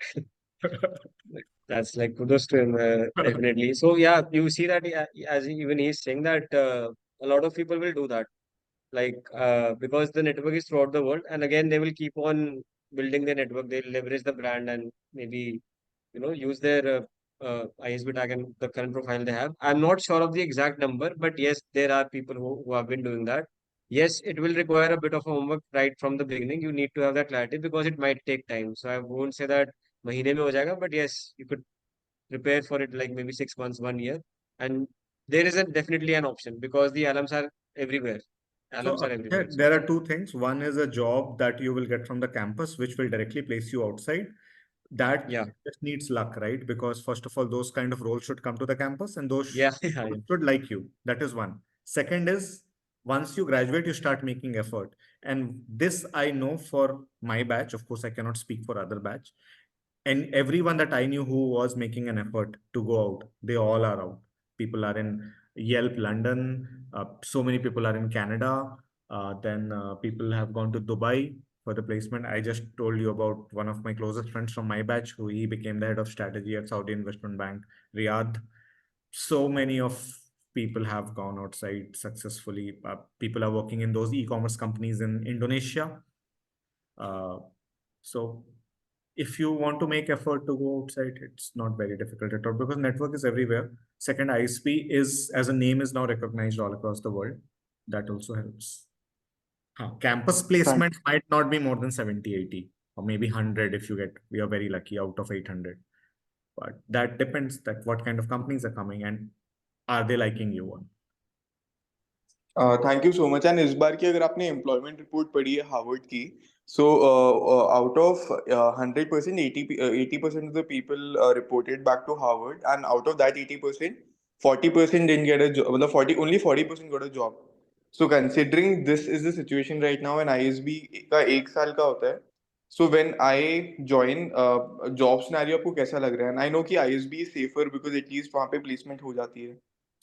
that's like kudos to him, definitely. So yeah, you see that as even he's saying that a lot of people will do that, like because the network is throughout the world, and again they will keep on building their network. They'll leverage the brand and maybe use their ISB tag and the current profile they have. I'm not sure of the exact number, but yes, there are people who have been doing that. Yes, it will require a bit of homework right from the beginning. You need to have that clarity because it might take time. So I won't say that महीने में हो जाएगा, but yes, you could prepare for it like maybe 6 months, 1 year. And there is definitely an option because the alums are everywhere. So Alums are everywhere. there are two things. One is a job that you will get from the campus, which will directly place you outside. That Yeah. just needs luck, right? Because first of all, those kind of roles should come to the campus and those Yeah. roles should like you. That is one. Second is once you graduate, you start making effort. And this I know for my batch. Of course, I cannot speak for other batch. And everyone that I knew who was making an effort to go out, they all are out. People are in Yelp, London. So many people are in Canada. Then people have gone to Dubai for the placement. I just told you about one of my closest friends from my batch who he became the head of strategy at Saudi Investment Bank, Riyadh. So many of people have gone outside successfully. People are working in those e-commerce companies in Indonesia. So if you want to make effort to go outside, it's not very difficult at all because network is everywhere. Second, ISP is, as a name, is now recognized all across the world. That also helps. Campus placement might not be more than 70, 80, or maybe 100 if you get, we are very lucky out of 800. But that depends that what kind of companies are coming and are they liking you? Thank you so much and इस बार की अगर आपने employment report पढ़ी है Harvard की so out of 100% 80% of the people reported back to Harvard and out of that 80% 40% didn't get a job मतलब 40% got a job so considering this is the situation right now and ISB का 1 साल का होता है so when I join job scenario आपको कैसा लग रहा है and I know कि ISB is safer because at least वहाँ पे placement हो जाती है.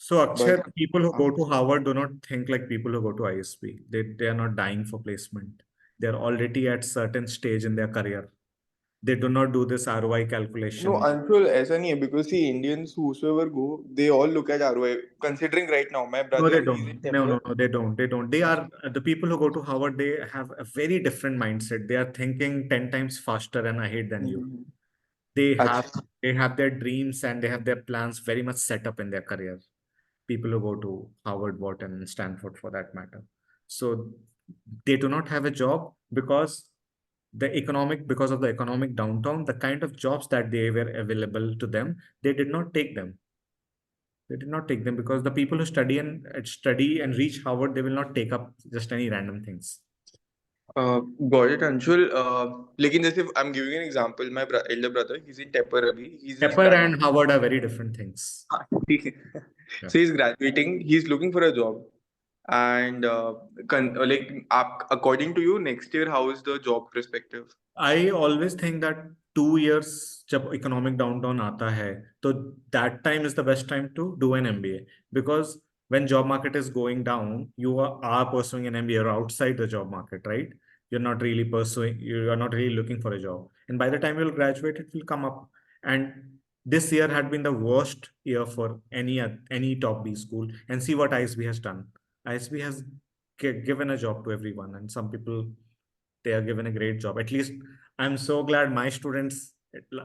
So Akshay, people who go to Harvard do not think like people who go to ISB. They are not dying for placement. They are already at certain stage in their career. They do not do this ROI calculation. No, Anshul, ऐसा नहीं है because see Indians whosoever go, they all look at ROI. Considering right now, my brother No, they he's in don't. Temple. No, they don't. They don't. They are the people who go to Harvard. They have a very different mindset. They are thinking 10 times faster and ahead than you. They have their dreams and they have their plans very much set up in their career. People who go to Harvard, Wharton, and Stanford for that matter. So they do not have a job because because of the economic downturn, the kind of jobs that they were available to them, they did not take them. They did not take them because the people who study and reach Harvard, they will not take up just any random things. Got it, Anshul. लेकिन जैसे I'm giving an example. My elder brother, he's in Tepper अभी. He's Tepper and Harvard are very different things. So he's graduating. He's looking for a job. And according to you, next year, how is the job perspective? I always think that 2 years जब economic downturn आता है, तो that time is the best time to do an MBA because when job market is going down, you are pursuing an MBA or outside the job market, right? You are not really looking for a job. And by the time you'll graduate, it will come up. And this year had been the worst year for any top B school. And see what ISB has done. ISB has given a job to everyone, and some people, they are given a great job. At least I'm so glad my students,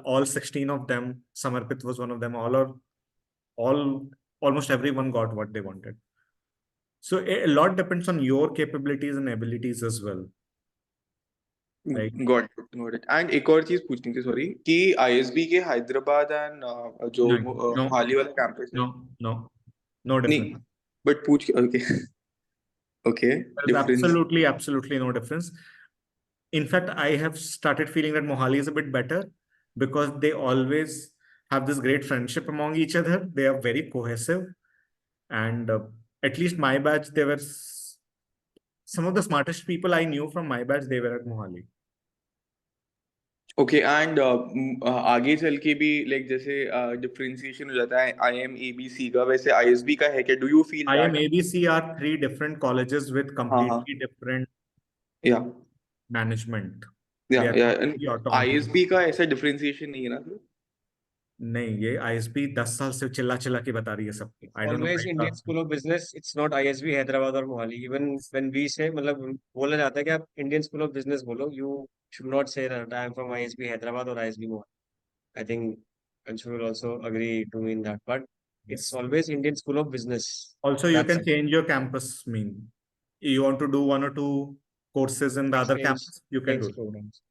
all 16 of them, Samarpit was one of them, almost everyone got what they wanted. So a lot depends on your capabilities and abilities as well. Right? Got it. And एक और चीज पूछनी थी sorry कि ISB के Hyderabad and जो मोहाली वाला campus है no difference. But पूछ okay There's absolutely no difference. In fact, I have started feeling that Mohali is a bit better because they always have this great friendship among each other. They are very cohesive. And at least my batch, they were some of the smartest people I knew from my batch, they were at Mohali. Okay, and आगे चल के भी like जैसे differentiation हो जाता है IIMABC का वैसे ISB का है क्या? Do you feel that? IIMABC are 3 different colleges with completely different management. And ISB का ऐसा differentiation नहीं है ना? नहीं, ये ISB 10 साल से चिल्ला के बता रही है सबको. I don't know. Always Indian School of Business. It's not ISB Hyderabad or Mohali. Even when we say, मतलब बोला जाता है कि आप Indian School of Business बोलो, you should not say that I am from ISB Hyderabad or ISB Mohali. I think Anshul will also agree to me in that part. It's Yes. always Indian School of Business. Also, you That's can it. change your campus. Mean you want to do 1 or 2 courses in the other Exchange, campus, you can do exchange it. programs.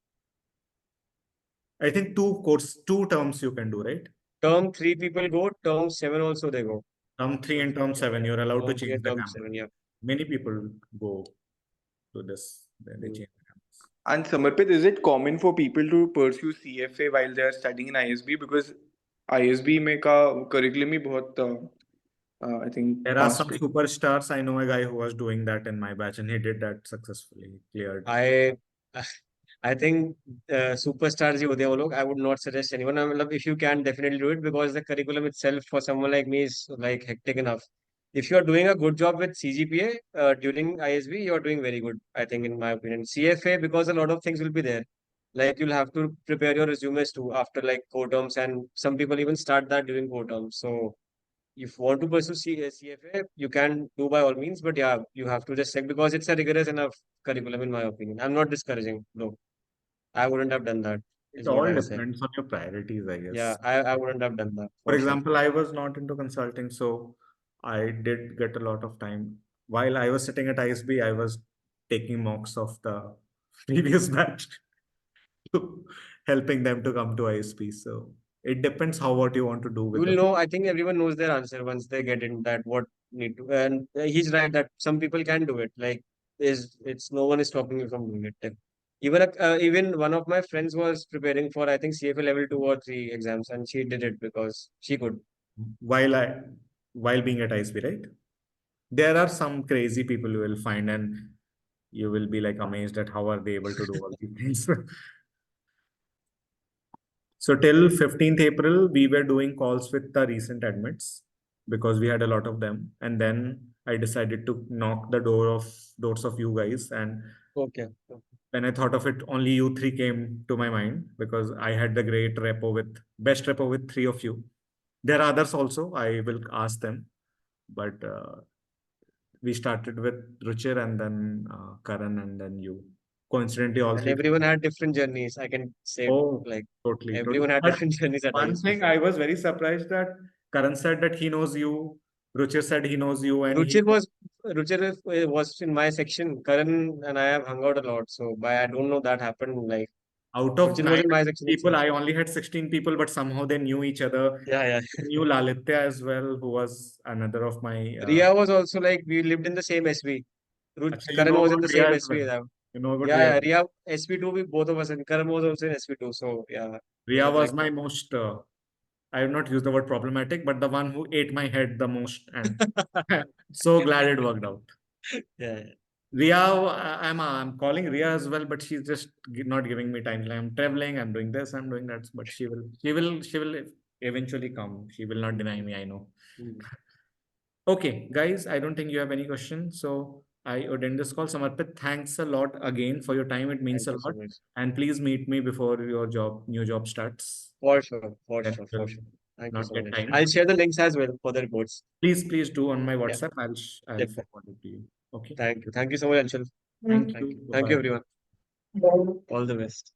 I think 2 terms you can do, right? Term 3 people go, term 7 also they go. Term 3 and term 7, you're allowed to Term 3 change and the term campus. 7, yeah. Many people go to this, then they change the campus. And Samarpit, is it common for people to pursue CFA while they are studying in ISB? Because ISB में का curriculum ही बहुत I think There are some strict. superstars. I know a guy who was doing that in my batch, and he did that successfully. He cleared. I think superstars ही होते हैं वो लोग. I would not suggest anyone. I mean, if you can, definitely do it because the curriculum itself for someone like me is like hectic enough. If you are doing a good job with CGPA during ISB, you are doing very good, I think, in my opinion. CFA, because a lot of things will be there. Like you'll have to prepare your resumes too after like core terms, and some people even start that during core terms. So if you want to pursue CFA, you can do by all means, but yeah, you have to just check because it's a rigorous enough curriculum, in my opinion. I'm not discouraging, no. I wouldn't have done that, It is what all I would say. depends on your priorities, I guess. Yeah, I wouldn't have done that. For For sure. example, I was not into consulting, so I did get a lot of time. While I was sitting at ISB, I was taking mocks of the previous batch, helping them to come to ISB. So it depends what you want to do You with will the. know, I think everyone knows their answer once they get in that what need to. And he's right that some people can do it. Like, it's no one is stopping you from doing it. Even one of my friends was preparing for, I think, CFA level 2 or 3 exams, and she did it because she could. While being at ISB, right? There are some crazy people you will find, and you will be like amazed at how are they able to do all these things. So till 15th April, we were doing calls with the recent admits because we had a lot of them. And then I decided to knock the doors of you guys. And Okay. when I thought of it, only you 3 came to my mind because I had the best repo with 3 of you. There are others also. I will ask them, but we started with Ruchir and then Karan and then you. Coincidentally, all And 3. everyone had different journeys. I can say, Oh, like, totally. everyone had But different journeys at one ISB. thing I was very surprised that Karan said that he knows you. Ruchir said he knows you, and Ruchir was in my section. Karan and I have hung out a lot, so I don't know that happened. Like, out of Ruchir was 9 in my section people, itself. I only had 16 people, but somehow they knew each other. Yeah. They knew Lalitya as well, who was another of my. Ria was also like, we lived in the same SB. Actually, you Karan know was in about the Ria same as well. SB. You know about Yeah, Ria. Ria SB2, we both of us, and Karan was also in SB2. So yeah, Ria was was like my that. most. I have not used the word problematic, but the one who ate my head the most, and so glad it worked out. Yeah. Ria, I'm calling Ria as well, but she's just not giving me time. I'm traveling, I'm doing this, I'm doing that, but she will eventually come. She will not deny me, I know. Okay, guys, I don't think you have any questions, so I would end this call. Samarpit, thanks a lot again for your time. It means Thank a you so lot. much. And please meet me before your new job starts. For sure. That will Thank you not so get much. time. I'll share the links as well for the reports. Please do on my Yeah, WhatsApp. I'll definitely. forward it to you. Okay. Thank you. Thank you so much, Anshul. Thank you. Thank you, Bye-bye. everyone. All the best.